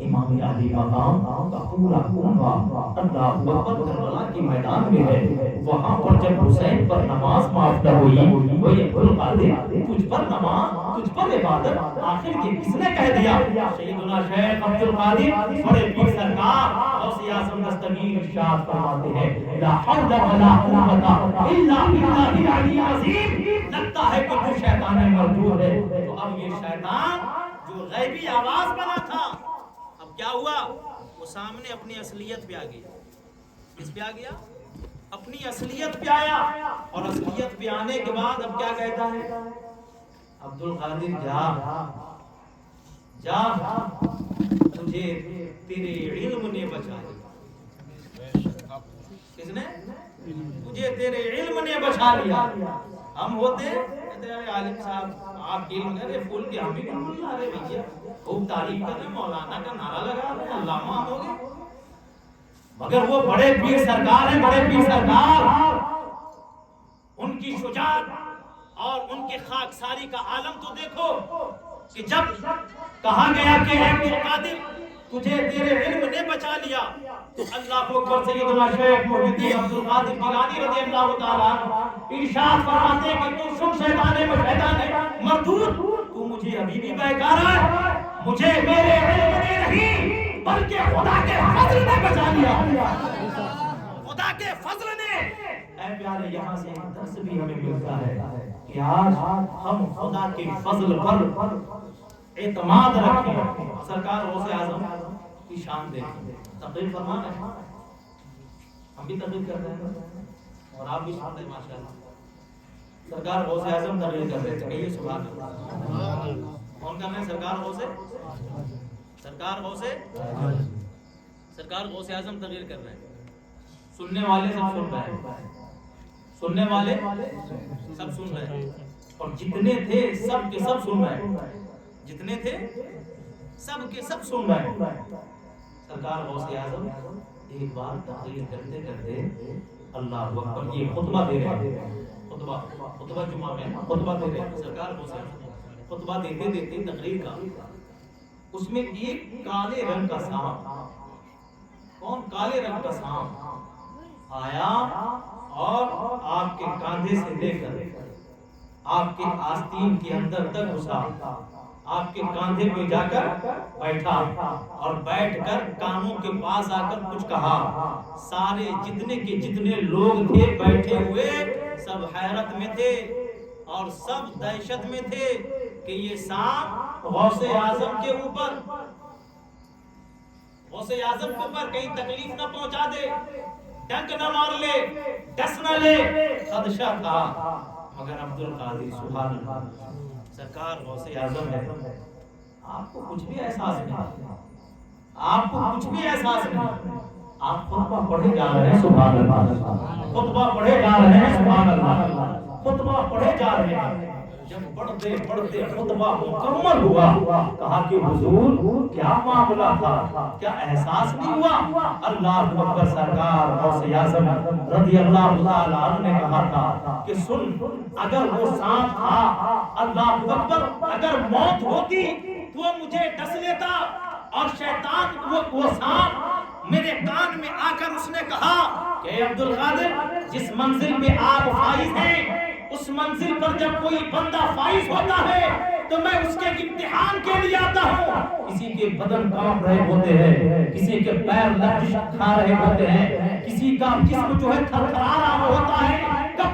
امام علی مقام کا پورا کنبہ اللہ اکبر کربلا کے میدان میں ہے، وہاں پر جب حسین پر نماز معاف نہ ہوئی، وہی عبد القادر تجھ پر نماز، تجھ پر عبادت، آخر یہ کس نے کہہ دیا؟ سیدنا شیخ عبد القادر بڑے پیر سرکار غوث اعظم دستگیر ارشاد فرماتے ہیں، لا حول ولا قوت الا باللہ العلی العظیم۔ لگتا ہے کہ وہ شیطان مردود ہے، تو اب یہ شیطان جو غیبی آواز بنا تھا، اب کیا ہوا؟ وہ سامنے اپنی اصلیت پہ آ گیا۔ کس پہ آ گیا؟ اپنی اصلیت پہ آیا، اور اصلیت پہ آنے کے بعد اب کیا کہتا ہے؟ عبد القادر جا تجھے تیرے علم نے بچا لیا۔ کس نے؟ تجھے تیرے علم نے بچا لیا۔ ہم ہوتے عالم صاحب آپ علم کرے پھول کے ہم بھی بول رہے بھیا، خوب تعریف کر رہے، مولانا کا نعرہ لگا رہے، علامہ ہم ہو گئے، مگر وہ بڑے پیر سرکار ہیں، بڑے پیر سرکار، ان کی شجاعت اور ان کے خاکساری کا عالم تو دیکھو کہ جب کہا گیا کہ اے عبد القادر تجھے تیرے علم نے بچا لیا، تو اللہ اکبر، سیدنا شیخ محی الدین عبد القادر جیلانی رضی اللہ تعالیٰ ارشاد فرماتے ہیں کہ تو سن شیطان مردود، تو مجھے ابھی بھی بیکار ہے، مجھے میرے علم نے نہیں بلکہ خدا کے فضل نے بچا لیا، خدا کے فضل نے۔ اے پیارے، یہاں سے ایک درس بھی ہمیں ملتا ہے کہ آج ہم خدا کے فضل پر اعتماد رکھیں۔ سرکار غوث اعظم کی شان دیکھیں، تقریر فرما رہے ہیں، ہم بھی تقریر کر رہے ہیں اور آپ بھی سن رہے ہیں، ماشاءاللہ۔ سرکار غوث اعظم تقریر کر رہے تھے، کہیے سبحان اللہ۔ کون کر رہے ہیں؟ سرکار غوث اعظم تقریر کر رہے ہیں، سننے والے سب سن رہے ہیں، سننے والے سب سن رہے ہیں، اور جتنے تھے سب کے سب سن رہے ہیں، جتنے تھے سب کے سب سن رہے ہیں۔ سرکار غوث اعظم ایک بار تقریر کرتے کرتے اللہ اکبر، یہ خطبہ دے رہے ہیں، خطبہ جمعہ میں خطبہ دے رہے ہیں، سرکار غوث اعظم خطبہ دیتے دیتے تقریر کا، اس میں ایک کالے رنگ کا سانپ، کون؟ کالے رنگ کا سانپ آیا اور آپ کے کاندھے سے لے کر آپ کے آستین کے اندر تک گھسا، آپ کے کاندھے پہ جا کر بیٹھا، اور بیٹھ کر کانوں کے پاس آ کر کچھ کہا۔ سارے جتنے کے جتنے لوگ تھے بیٹھے ہوئے سب حیرت میں تھے اور سب دہشت میں تھے کہ یہ سانپ غوث اعظم کے اوپر غوث اعظم کے اوپر کہیں تکلیف نہ پہنچا دے، ڈنک نہ مار لے، ڈس نہ لے، خدشہ تھا، مگر عبد القادر سبحان اللہ سرکار غوث اعظم ہے، آپ کو کچھ بھی احساس نہیں، آپ کو کچھ بھی احساس نہیں، آپ خطبہ پڑھے جا رہے ہیں سبحان اللہ، خطبہ پڑھے جا رہے ہیں سبحان اللہ، خطبہ پڑھے جا رہے ہیں، جب پڑھتے پڑھتے خطبہ مکمل ہوا، کہا کہ حضور کیا معاملہ تھا، کیا احساس نہیں ہوا؟ اللہ اکبر، سرکار غوث اعظم رضی اللہ تعالی عنہ نے کہا تھا کہ سن، اگر وہ سانپ تھا، اللہ اکبر، اگر موت ہوتی تو وہ مجھے ڈس لیتا، اور شیطان وہ سانپ میرے کان میں آ کر اس نے کہا کہ عبد القادر جس منزل پہ آپ فائز ہیں، اس منزل پر جب کوئی بندہ فائز ہوتا ہے تو میں اس کے امتحان کے لیے آتا ہوں، کسی کے بدن کانپ رہے ہوتے ہیں، کسی کے پیر لرزش کھا رہے ہوتے ہیں، کسی کا جسم جو ہے تھر تھرا رہا ہوتا ہے،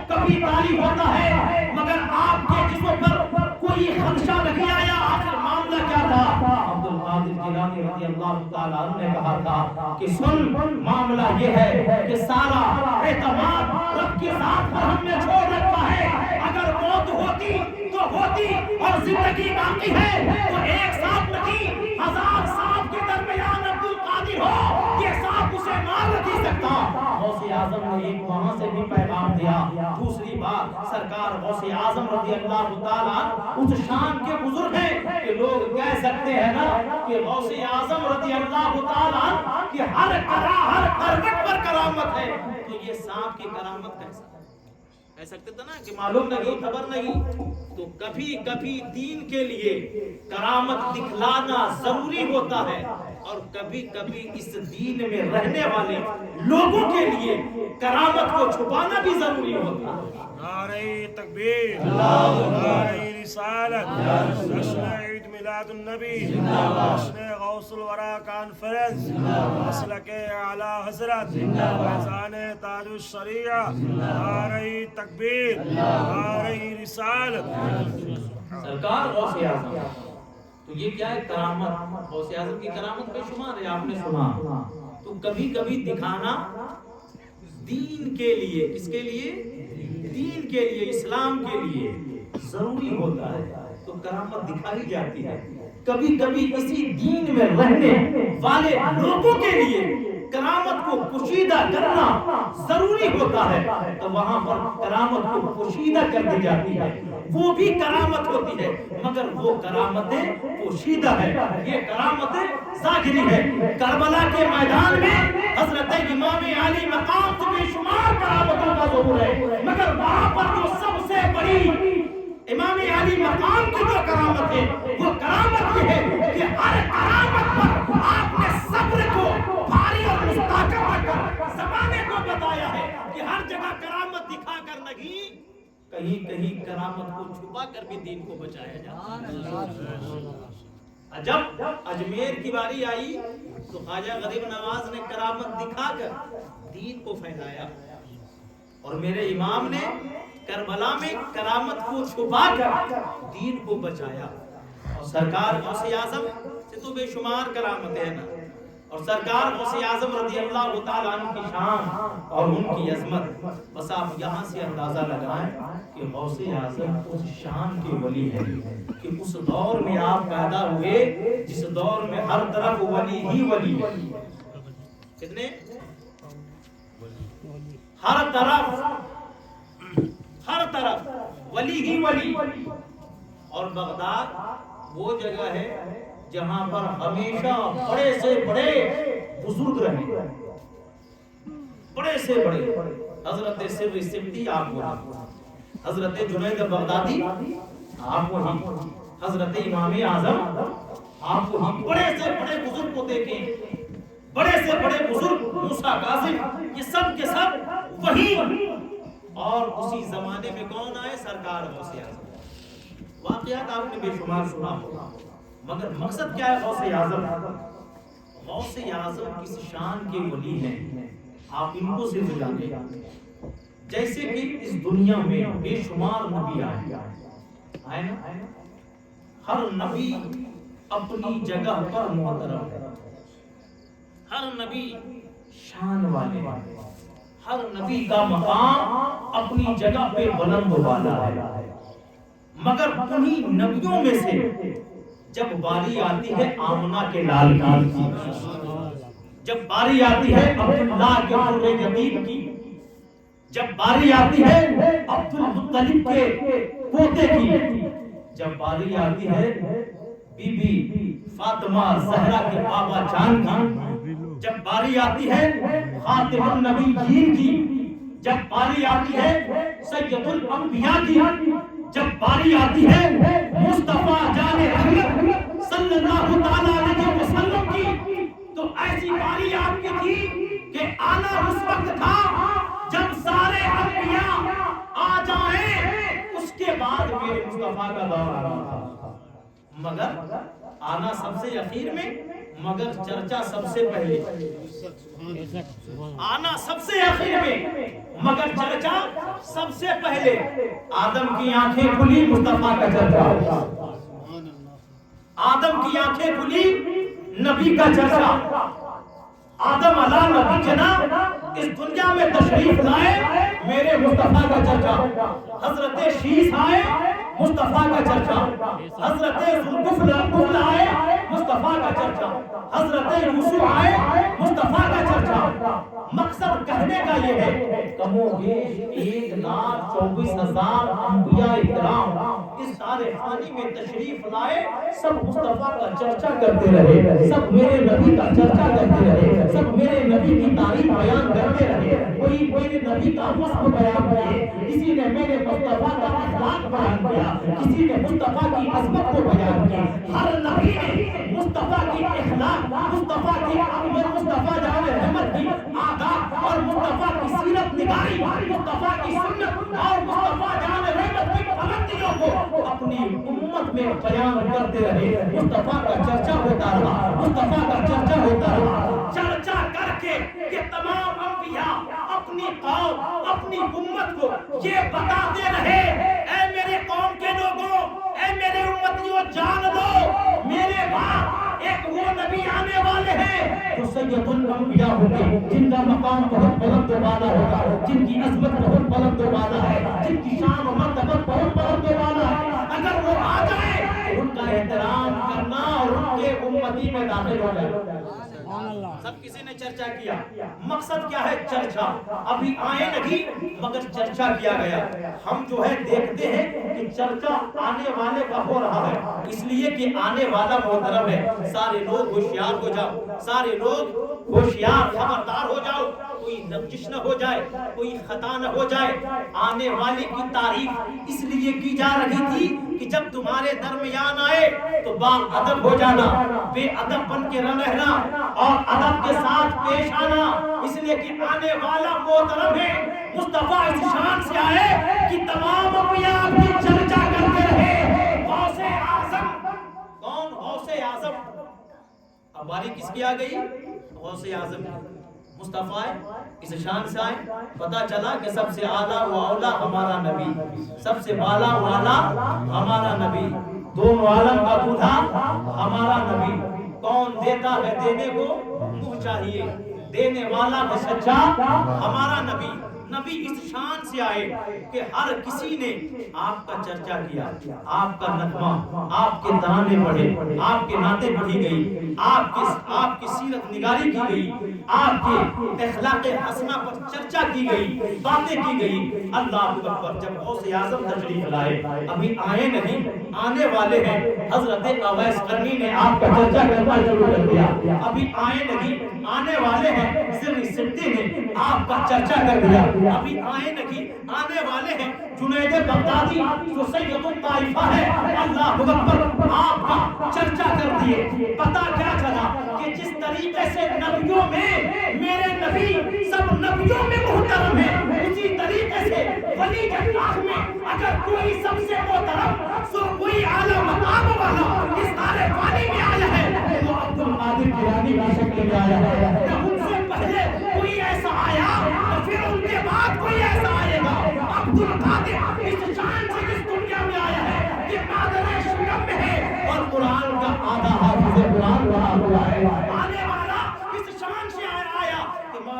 کبھی تالی ہوتا ہے، مگر آپ کے جسم پر کوئی خدشہ نہیں آیا، آخر معاملہ کیا تھا؟ عبد القادر جیلانی رضی اللہ تعالیٰ عنہ نے کہا تھا کہ سن، معاملہ یہ ہے کہ سارا اعتماد رب کی ذات پر ہم نے چھوڑ رکھا ہے، اگر موت ہوتی تو ہوتی اور زندگی باقی ہے تو ایک سانپ نہیں، 1000 سانپ کے درمیان عبد القادر ہو، یہ سانپ اسے مار نہیں سکتا۔ غوث اعظم نے ایک وہاں سے بھی پیغام دیا۔ دوسری بات، سرکار غوث اعظم رضی اللہ تعالیٰ اس شان کے بزرگ ہیں کہ لوگ کہہ سکتے ہیں نا کہ غوث اعظم رضی اللہ تعالیٰ کہ ہر کروٹ پر کرامت ہے، تو یہ سانپ کی کرامت کیسا؟ کہہ سکتے تھے نا کہ معلوم نہیں، خبر نہیں، تو کبھی کبھی دین کے لیے کرامت دکھلانا ضروری ہوتا ہے، اور کبھی کبھی اس دین میں رہنے والے لوگوں کے لیے کرامت کو چھپانا بھی ضروری ہوتا ہے۔ نعرہ تکبیر، نعرہ رسالت، جشن عید میلاد النبی، جشن غوث الورا کانفرنس، مسلک اعلی حضرت، فیضان تاج الشریعہ، نعرہ تکبیر، نعرہ رسالت۔ سرکار غوث اعظم، تو یہ کیا ہے؟ کرامت، غوث اعظم کی کرامت بے شمار ہے، آپ نے سنا، تو کبھی کبھی دکھانا دین کے لیے، کس کے لیے؟ دین کے لیے، اسلام کے لیے ضروری ہوتا ہے، تو کرامت دکھائی جاتی ہے۔ کبھی کبھی اسی دین میں رہنے والے لوگوں کے لیے کرامت کو پوشیدہ کرنا ضروری ہوتا ہے، تو وہاں پر کرامت کو پوشیدہ کر دی جاتی ہے، وہ بھی کرامت ہوتی ہے، مگر وہ کرامتیں پوشیدہ ہے، یہ کرامتیں ظاہری ہے۔ کربلا کے میدان میں حضرت امام علی مقام سے بے شمار کرامتوں کا ظہور ہے، مگر وہاں پر جو سب سے بڑی امام علی مقام کی جو کرامت ہے، وہ کرامت یہ ہے کہ ہر کرامت پر آپ نے صبر کو بھاری اور مستحکم کر زمانے کو بتایا ہے کہ ہر جگہ کرامت دکھا کر نہیں، کہیں کہیں کرامت کو چھپا کر بھی دین کو بچایا جاتا ہے۔ جب اجمیر کی باری آئی تو خواجہ غریب نواز نے کرامت دکھا کر دین کو پھیلایا، اور میرے امام نے کربلا میں کرامت کو چھپا کر دین کو بچایا۔ اور سرکار غوث اعظم سے تو بے شمار کرامتیں ہیں نا، اور سرکار غوث اعظم رضی اللہ تعالیٰ عنہ کی شان اور ان کی عظمت، بس آپ یہاں سے اندازہ لگائیں کہ غوث اعظم اس شان کے ولی ہیں کہ اس دور میں آپ پیدا ہوئے جس دور میں ہر طرف ولی ہی ولی ہے۔ کتنے؟ ہر طرف ولی ہی ولی، اور بغداد وہ جگہ ہے جہاں پر ہمیشہ بڑے سے بڑے بزرگ رہے، بڑے سے بڑے، حضرت سر سمتی آپ وہی، حضرت جنید بغدادی آپ وہی، حضرت امام اعظم آپ وہی، بڑے سے بڑے بزرگ کو دیکھیں، بڑے سے بڑے بزرگ موسیٰ کاظم، یہ سب کے سب وہی، اور اسی زمانے میں کون آئے؟ سرکار غوث اعظم۔ واقعات آپ نے بے شمار سنا ہوگا، مگر مقصد کیا ہے غوث اعظم؟ غوث اعظم کس شان کے ولی ہیں آپ ان کو صرف جانیں، جیسے کہ اس دنیا میں بے شمار نبی آئے نا، ہر نبی اپنی جگہ پر محترم ہے، ہر نبی شان والے، ہر نبی کا مقام اپنی جگہ پہ بلند و بالا ہے، مگر انہی نبیوں میں سے جب باری آتی ہے آمنہ کے لال کی، جب باری آتی ہے عبداللہ کے حر یتیم کی، جب باری آتی ہے عبد المطلب کے پوتے کی، جب باری آتی ہے بی بی فاطمہ زہرا کے بابا جان کی، جب باری آتی ہے خاتم النبیین کی، جب باری آتی ہے سید الانبیاء کی، جب باری آتی ہے مصطفیٰ جان رحمت صلی اللہ تعالیٰ علیہ وسلم کی، تو ایسی باری آپ کی تھی کہ آنا اس وقت تھا جب سارے انبیاء آ جائیں، اس کے بعد میرے مصطفیٰ کا دور آنا تھا، مگر آنا سب سے اخیر میں، مگر چرچا سب سے پہلے، آنا سب سے آخر میں مگر چرچا سب سے پہلے۔ آدم کی آنکھیں کھلی، مصطفیٰ کا چرچا، آدم کی آنکھیں کھلی، نبی کا چرچا، آدم علیہ نبی جناب اس دنیا میں تشریف لائے، میرے مصطفیٰ کا چرچا، حضرت شیس آئے، مصطفیٰ کا چرچا، حضرت ذوالکفل آئے، مصطفیٰ کا چرچا، حضرت یوسف آئے، مصطفیٰ کا چرچا۔ مقصد کہنے کا یہ ہے کم و بیش 1,24,000 انبیاء اکرام اس سارے خانی میں تشریف لائے، سب مصطفیٰ کا چرچا کرتے رہے، سب میرے نبی کا چرچا کرتے رہے، سب میرے نبی کی تعریف بیان کرتے رہے، کوئی میرے نبی کا وصف بیان کیے، کسی نے میرے مصطفیٰ کا اخلاق بیان کیا، کسی نے مصطفیٰ کی عظمت کو بیان کیا، ہر نبی نے مصطفیٰ کی اخلاق، مصطفیٰ کی عظمت، مصطفیٰ جان رحمت کی آداب اور مصطفیٰ کی سیرت نگاری، مصطفیٰ کی سنت اور مصطفیٰ جان رحمت کی بلندیوں کو اپنی امت میں بیان کرتے رہے، مصطفیٰ کا چرچا ہوتا رہا، مصطفیٰ کا چرچا ہوتا رہا، چرچا کر کے کہ تمام انبیاء اپنی قوم، اپنی امت کو یہ بتاتے رہے، اے میرے قوم کے لوگوں، اے میرے امتیوں، جان لو میرے بعد ایک وہ نبی آنے والے ہیں جو سید الانبیاء ہوں گے، جن کا مقام بہت بلند و بالا ہوگا، جن کی عظمت بہت بلند و بالا ہے، جن کی شان و مرتبت بہت بلند و بالا ہے۔ اگر وہ آ جائے ان کا احترام کرنا اور ان کے امتی میں داخل ہو جائے۔ سب کسی نے چرچا کیا، مقصد کیا ہے؟ چرچا۔ ابھی آئے نہیں مگر چرچا کیا گیا۔ ہم جو ہے دیکھتے ہیں کہ چرچا آنے والے کا ہو رہا ہے، اس لیے کہ آنے والا محترم ہے۔ سارے لوگ ہوشیار ہو جاؤ، سارے لوگ ہوشیار، خبردار ہو جاؤ، کوئی لغزش نہ ہو جائے، کوئی خطا نہ ہو جائے۔ آنے والے کی تعریف اس لیے کی جا رہی تھی کہ جب تمہارے درمیان آئے تو با ادب ہو جانا، بے ادب بن کے نہ رہنا اور ادب کے ساتھ پیش آنا، اس لیے کہ آنے والا محترم ہے۔ مصطفیٰ اس شان سے آئے کہ تمام انبیاء کی چرچا کرتے رہے۔ غوث اعظم کون؟ غوث اعظم۔ اب باری کس کی آ گئی؟ غوث اعظم۔ مصطفیٰ اس شان سے آئے، پتا چلا کہ سب سے اعلیٰ و اولا ہمارا نبی، سب سے بالا والا ہمارا نبی، دونوں عالم کا دولہا ہمارا نبی۔ کون دیتا ہے دینے کو منہ چاہیے، دینے والا ہے سچا ہمارا نبی۔ نبی اس شان سے آئے کہ ہر کسی نے آپ کا چرچا کیا، آپ کا نغمہ، آپ کے ترانے پڑھے، آپ کے نعتیں پڑھی گئی، آپ کی سیرت نگاری کی گئی، آپ کے اخلاق حسنہ پر چرچا کی گئی، باتیں کی گئی۔ اللہ اکبر۔ جب غوث اعظم تشریف لائے، ابھی آئے نہیں، آنے والے ہیں۔ حضرت اویس قرنی نے آپ کا چرچا کرنا شروع کر دیا، ابھی آئے نہیں، آنے والے ہیں۔ ذر سدی نے آپ کا چرچا کر دیا، ابھی آئے نہیں، آنے والے ہیں۔ جنید بغدادی جو سید الطائفہ ہے، اللہ اکبر، آپ کا چرچا کر دیے۔ پتہ کیا چلا کہ جس طریقے سے نبیوں میں میرے نبی سب نبیوں میں محترم ہیں، اسی طریقے سے ولی کے پاس میں اگر کوئی سب سے محترم، سو کوئی اعلیٰ مقام والا اس سارے پانی میں آیا ہے، وہ عبد القادر جیلانی کی شکل میں آیا ہے۔ یا ان سے پہلے کوئی ایسا آیا تو پھر ان کے بعد کوئی ایسا آئے گا۔ عبد القادر اس شان سے اس دنیا میں آیا ہے کہ مادر شکم میں ہے اور قرآن کا آدھا حافظ قرآن رہا ہوا ہے۔ آنے والا اس شان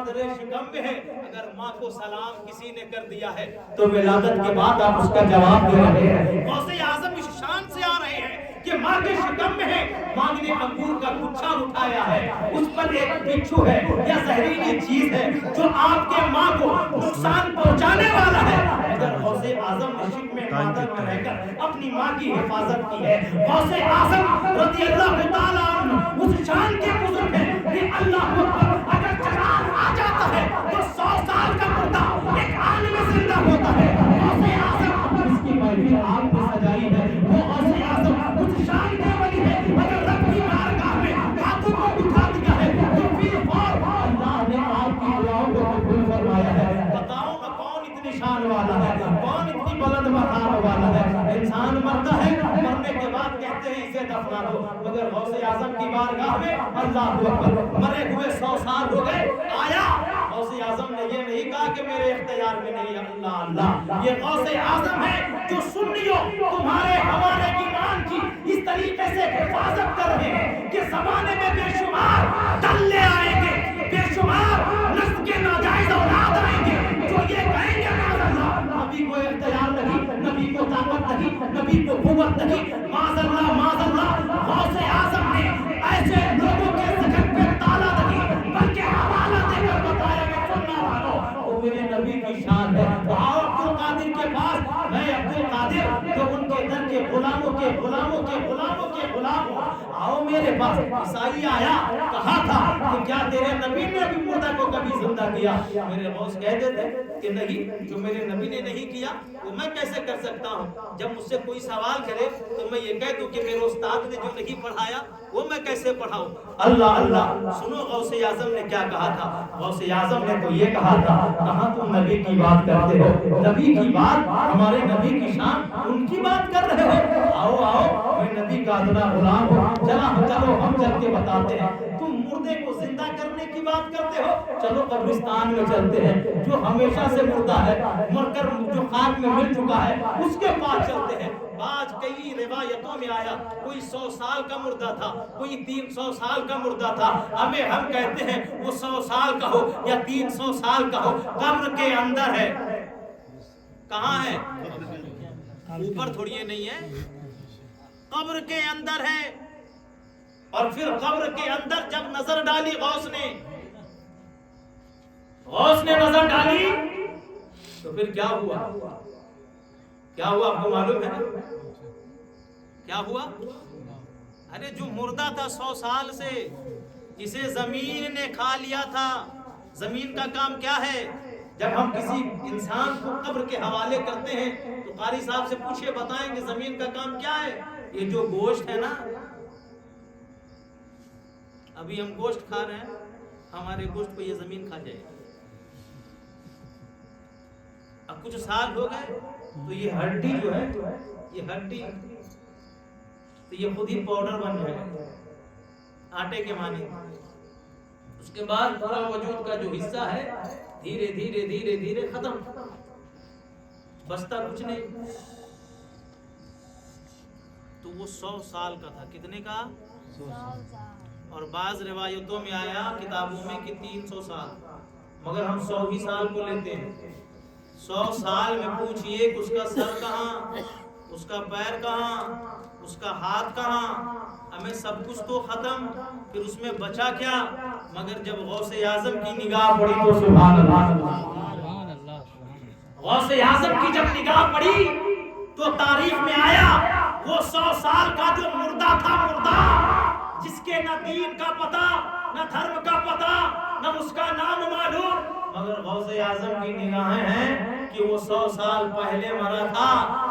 مادر شکم میں ہے، اگر ماں کو سلام کسی نے کر دیا ہے تو ولادت کے بعد آپ اس کا جواب دے رہے ہیں۔ غوث اعظم اس شان سے آ رہے ہیں کہ ماں کے شکم میں ہے، ماں نے انگور کا گچھا اٹھایا ہے، اس پر ایک بچھو ہے یا زہریلی چیز ہے جو آپ کے ماں کو نقصان پہنچانے والا ہے، اگر غوث اعظم نے شکم مادر میں رہ کر اپنی ماں کی حفاظت کی ہے، غوث اعظم رضی اللہ تعالیٰ عنہ اس شان کے بزرگ ہیں کہ اللہ اکبر، اگر چراغ آ جاتا ہے تو 100 سال کا مردہ ایک آن میں زندہ ہوتا ہے۔ غوث اعظم اس کی محفل آپ نے سجائی ہے، وہ غوث اعظم اس شان کے ولی ہے، اگر رب کی بارگاہ میں ہاتھوں کو اٹھا دیا ہے تو پھر اور اللہ نے آپ کی دعاؤں کو قبول فرمایا ہے۔ بتاؤ نا کون اتنی شان والا ہے، کون اتنی بلند مقام والا ہے؟ انسان مرتا ہے، مرنے کے بعد کہتے ہیں اسے دفنا دو، مگر غوث اعظم کی بارگاہ میں اللہ اکبر، مرے ہوئے 100 سال ہو گئے، آیا غوث اعظم نے یہ نہیں کہا کہ میرے اختیار میں نہیں ہے، اللہ اللہ، یہ غوث اعظم ہے جو سنیوں تمہارے ہمارے ایمان کی اس طریقے سے حفاظت کر رہے ہیں کہ زمانے میں بے شمار دلے آئیں گے، بے شمار نسل کے ناجائز اولاد آئیں گے جو یہ کہیں گے معاذ اللہ نبی کو اختیار نہیں، نبی کو طاقت نہیں، نبی کو قوت نہیں، معاذ اللہ معاذ اللہ۔ غوث اعظم نے ایسے لوگوں کے ذکر پہ تالا نہیں بلکہ حوالہ دے کر بتایا کہ سننا والو وہ میرے نبی کی شان ہے۔ آؤ عبد القادر کے پاس، میں عبد القادر جو ان کے در کے غلاموں کے غلاموں کے غلاموں کے غلام ہوں، آؤ میرے پاس۔ عیسائی آیا، کہا تھا کہ کیا تیرے نبی نے ابھی مردہ کو کبھی زندہ کیا؟ میرے غوث کہتے تھے کہ نہیں، جو میرے نبی نے نہیں کیا وہ میں کیسے کر سکتا ہوں؟ جب مجھ سے کوئی سوال کرے تو میں یہ کہہ دوں کہ میرے استاد نے جو نہیں پڑھایا وہ میں کیسے پڑھاؤں؟ اللہ اللہ، سنو غوث اعظم نے کیا کہا تھا۔ غوث اعظم نے تو یہ کہا تھا، کہاں تم نبی کی بات کرتے ہو؟ نبی کی بات، ہمارے نبی کی شان، ان کی بات کر رہے ہو؟ آؤ آؤ، میں نبی کا ادنا غلام ہوں، چلو ہم چل کے بتاتے ہیں۔ تم مردے کو زندہ کرنے کی بات کرتے ہو، چلو قبرستان میں چلتے ہیں، جو ہمیشہ سے مردہ ہے، مر کر جو خاک میں مل چکا ہے اس کے پاس چلتے ہیں۔ آج کئی روایتوں میں آیا کوئی 100 سال کا مردہ تھا، کوئی 300 سال کا مردہ تھا، ہم کہتے ہیں وہ 100 سال کا ہو یا 300 سال کا ہو، قبر کے اندر ہے۔ کہاں ہے؟ اوپر تھوڑی یہ نہیں ہے، قبر کے اندر ہے۔ اور پھر قبر کے اندر جب نظر ڈالی غوث نے نظر ڈالی تو پھر کیا ہوا؟ کیا ہوا آپ کو معلوم ہے نا؟ کیا ہوا؟ ارے جو مردہ تھا 100 سال سے، جسے زمین نے کھا لیا تھا، زمین کا کام کیا ہے؟ جب ہم کسی انسان کو قبر کے حوالے کرتے ہیں تو قاری صاحب سے پوچھے، بتائیں کہ زمین کا کام کیا ہے؟ یہ جو گوشت ہے نا، ابھی ہم گوشت کھا رہے ہیں، ہمارے گوشت کو یہ زمین کھا جائے گی۔ اب کچھ سال ہو گئے تو یہ ہڈی جو ہے، یہ ہڈی تو یہ خود ہی پاؤڈر بن جائے گا، آٹے کے معنی۔ اس کے بعد پورا وجود کا جو حصہ ہے دھیرے دھیرے دھیرے دھیرے ختم، بستا کچھ نہیں۔ تو وہ 100 سال کا تھا۔ کتنے کا؟ 100 سال۔ اور بعض روایتوں میں آیا کتابوں میں کہ 300 سال، مگر ہم 100 ہی سال کو لیتے ہیں۔ 100 سال میں پوچھئے کہ اس کا سر کہاں، اس کا پیر کہاں، اس کا ہاتھ کہاں؟ ہمیں سب کچھ تو ختم، پھر اس میں بچا کیا؟ مگر جب غوث اعظم کی نگاہ پڑی تو سبحان اللہ، غوث اعظم کی جب نگاہ پڑی تو تاریخ میں آیا وہ 100 سال کا جو مردہ تھا، مردہ جس کے نہ دین کا پتہ، نہ دھرم کا پتہ، نہ اس کا نام معلوم، مگر غوث اعظم کی نگاہیں ہیں کہ وہ 100 سال پہلے مرا تھا۔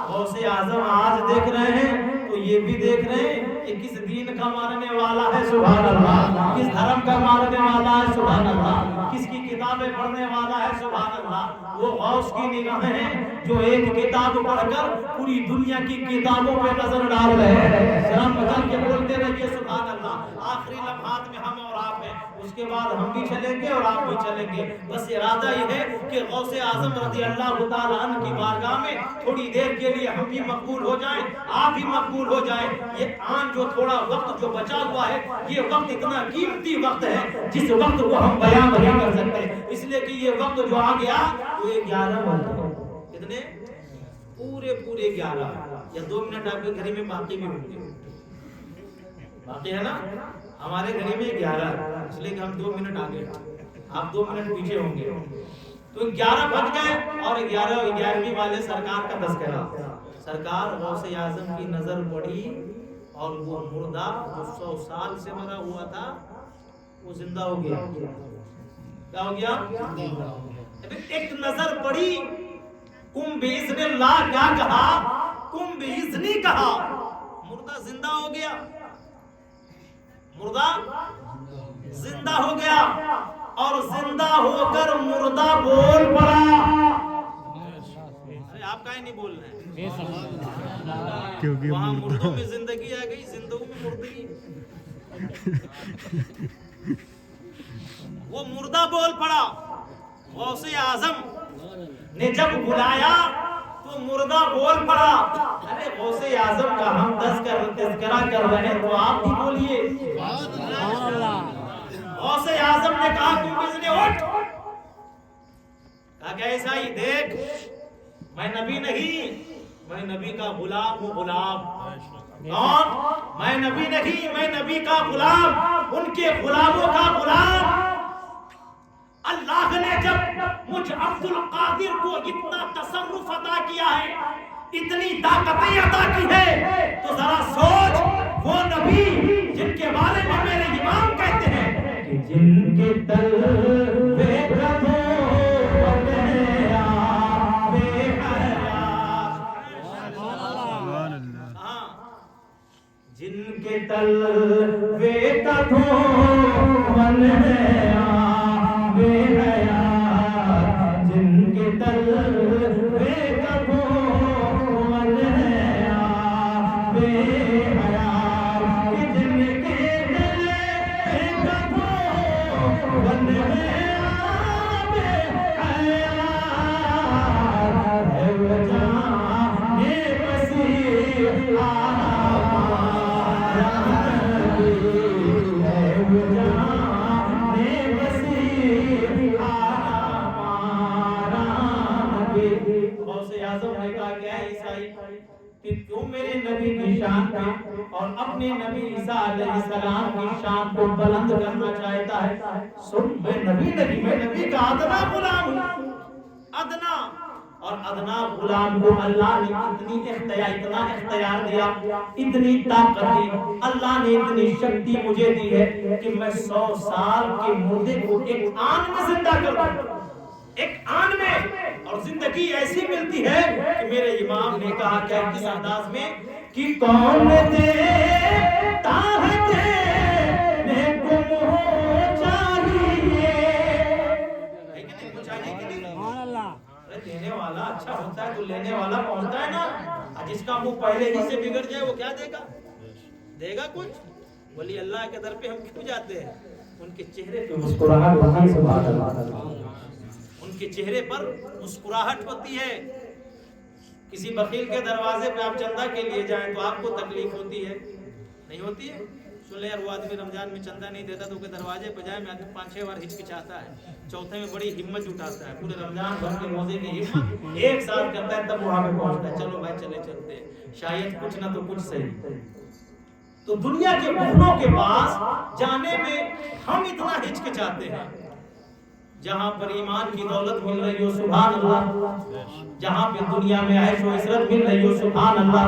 غوث اعظم آج دیکھ رہے ہیں تو یہ بھی دیکھ رہے ہیں کہ کس دین کا ماننے والا ہے، سبحان اللہ، کس دھرم کا ماننے والا ہے، سبحان اللہ، کس کی کتابیں پڑھنے والا ہے، سبحان اللہ۔ وہ غوث کی نگاہیں ہیں جو ایک کتاب پڑھ کر پوری دنیا کی کتابوں پہ نظر ڈال رہے ہیں۔ سلام بچن کے بولتے رہیے سبحان اللہ۔ آخری لمحات میں ہم اور آپ ہیں، اس کے بعد ہم بھی چلیں گے اور آپ بھی چلیں گے. بس ارادہ یہ ہے کہ غوث اعظم رضی اللہ تعالیٰ عنہ کی بارگاہ میں تھوڑی دیر کے لیے ہم بھی مقبول ہو جائیں، آپ بھی مقبول ہو جائیں. یہ آن جو تھوڑا وقت جو بچا ہوا ہے، یہ وقت اتنا قیمتی وقت ہے جس وقت کو ہم بیان نہیں کر سکتے، اس لیے کہ یہ وقت جو آ گیا وہ 11 بجے. کتنے؟ پورے 11 یا 2 منٹ آپ کے گھڑی میں باقی بھی ہوں گے، باقی ہے نا. ہمارے گھڑی میں 11 اس لیے کہ ہم 2 منٹ آگے، آپ 2 منٹ پیچھے ہوں گے. تو 11 بج گئے اور 11ویں والے سرکار کا تذکرہ. سرکار غوث اعظم کی نظر پڑی اور وہ مردہ جو 100 سال سے مرا ہوا تھا وہ زندہ ہو گیا. کیا ہو گیا؟ ایک نظر پڑی، کم باذن اللہ کیا کہا؟ کم باذنی کہا، مردہ زندہ ہو گیا. مردہ زندہ ہو گیا اور زندہ ہو کر مردہ بول پڑا. ارے آپ کہیں نہیں بول رہے ہیں؟ وہاں مردوں میں زندگی آ گئی، زندوں میں مردگی. وہ مردہ بول پڑا. غوث اعظم نے جب بلایا تو مردہ بول پڑا. ارے غوث اعظم کا ہم تذکرہ کر رہے ہیں تو آپ بھی بولیے. غوث اعظم نے کہا تم کس نے اٹھ. کہا کہ ایسا ہی دیکھ، میں نبی نہیں، میں نبی کا غلام ہوں. غلام کون؟ میں نبی نہیں، میں نبی کا غلام، ان کے غلاموں کا غلام. اللہ نے جب مجھ عبد القادر کو اتنا تصرف عطا کیا ہے، اتنی طاقتیں عطا کی ہے، تو ذرا سوچ وہ نبی جن کے بارے میں میرے امام کہتے ہیں کہ جن کے تلوے جن کے تلوے کا دھون ہے بے حیا، جن کے تلوے کا دھون ہے بے حیا، جن کے تلوے کا دھون ہے بے حیا، ہے وہ جان مسیح کہ تم میرے نبی کی شان پہ اور اپنے نبی عیسیٰ علیہ السلام کی شان کو بلند کرنا چاہتا ہے. سن، میں نبی نہیں، میں نبی کا ادنا غلام ہوں. ادنا، اور ادنا غلام کو اللہ نے اتنا اختیار دیا، اتنی طاقت دی، اللہ نے اتنی شکتی مجھے دی ہے کہ میں 100 سال کے مردے کو ایک آن میں زندہ کر دوں. ایک آن میں. اور زندگی ایسی ملتی ہے کہ میرے امام نے کہا کہ کس انداز میں کہ کون دیتا ہے دینے کو چاہیے. دینے والا اچھا ہوتا ہے تو لینے والا پہنچتا ہے نا. جس کا منہ پہلے ہی سے بگڑ جائے وہ کیا دے گا؟ دے گا کچھ؟ ولی اللہ کے در پہ ہم کیوں جاتے ہیں؟ ان کے چہرے پہ مسکراہٹ ہوتی ہے. سبحان اللہ. ان کے چہرے پر مسکراہٹ ہوتی ہے. کسی بخیل کے دروازے پہ آپ چندہ کے لیے جائیں تو آپ کو تکلیف ہوتی ہے؟ نہیں ہوتی ہے؟ سن لے یار، وہ آدمی رمضان میں چندہ نہیں دیتا تو کہ دروازے پہ جائے میں آدمی 5-6 بار ہچکچاتا ہے، چوتھے میں بڑی ہمت جٹاتا ہے، پورے رمضان بھر کے روزے کی ہمت ایک سال کرتا ہے، تب وہاں پہ پہنچتا ہے. چلو بھائی چلے چلتے ہیں، شاید کچھ نہ تو کچھ صحیح. تو دنیا کے بہنوں کے پاس جانے میں ہم اتنا ہچکچاتے ہیں. جہاں پر ایمان کی دولت مل رہی ہو سبحان اللہ، جہاں پہ دنیا میں عیش و عشرت مل رہی ہو سبحان اللہ،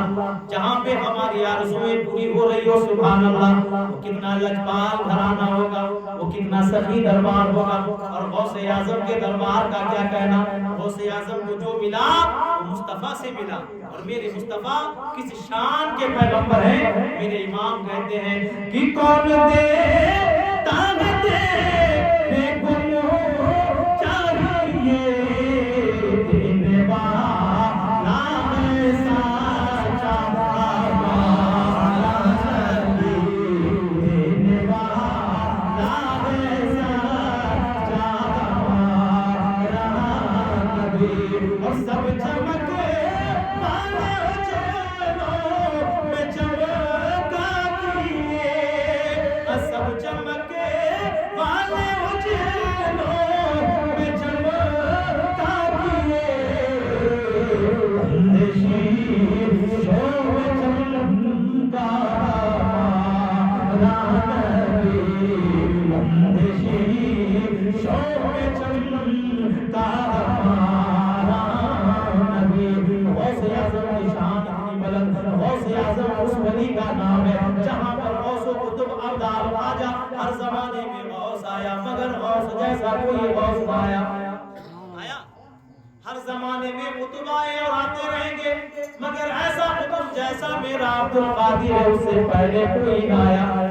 جہاں پہ ہماری آرزوئیں پوری ہو رہی ہو سبحان اللہ، وہ کتنا لجپال گھرانہ ہوگا، وہ کتنا سخی دربار ہوگا. اور غوث اعظم کے دربار کا کیا کہنا. غوث اعظم کو جو ملا وہ مصطفیٰ سے ملا. اور میرے مصطفیٰ کس شان کے پیغمبر ہیں؟ میرے امام کہتے ہیں کہ کون دیتا ہے دینے کو چاہیے، دینے والا ہے سچا ہمارا نبی، دینے نبی مندشی شوق چمکا ہمارا نبی غوث اعظم کی شان اتنی بلند غوث اعظم اس ولی کا نام ہے جہاں پر غوث و قطب ابدال خواجہ ہر زمانے میں غوث آیا مگر غوث جیسا کوئی غوث نہ آیا ہر زمانے میں قطب آئے اور آتے رہیں گے مگر ایسا قطب جیسا میرا عبد القادر ہے اس سے پہلے کوئی نہ آیا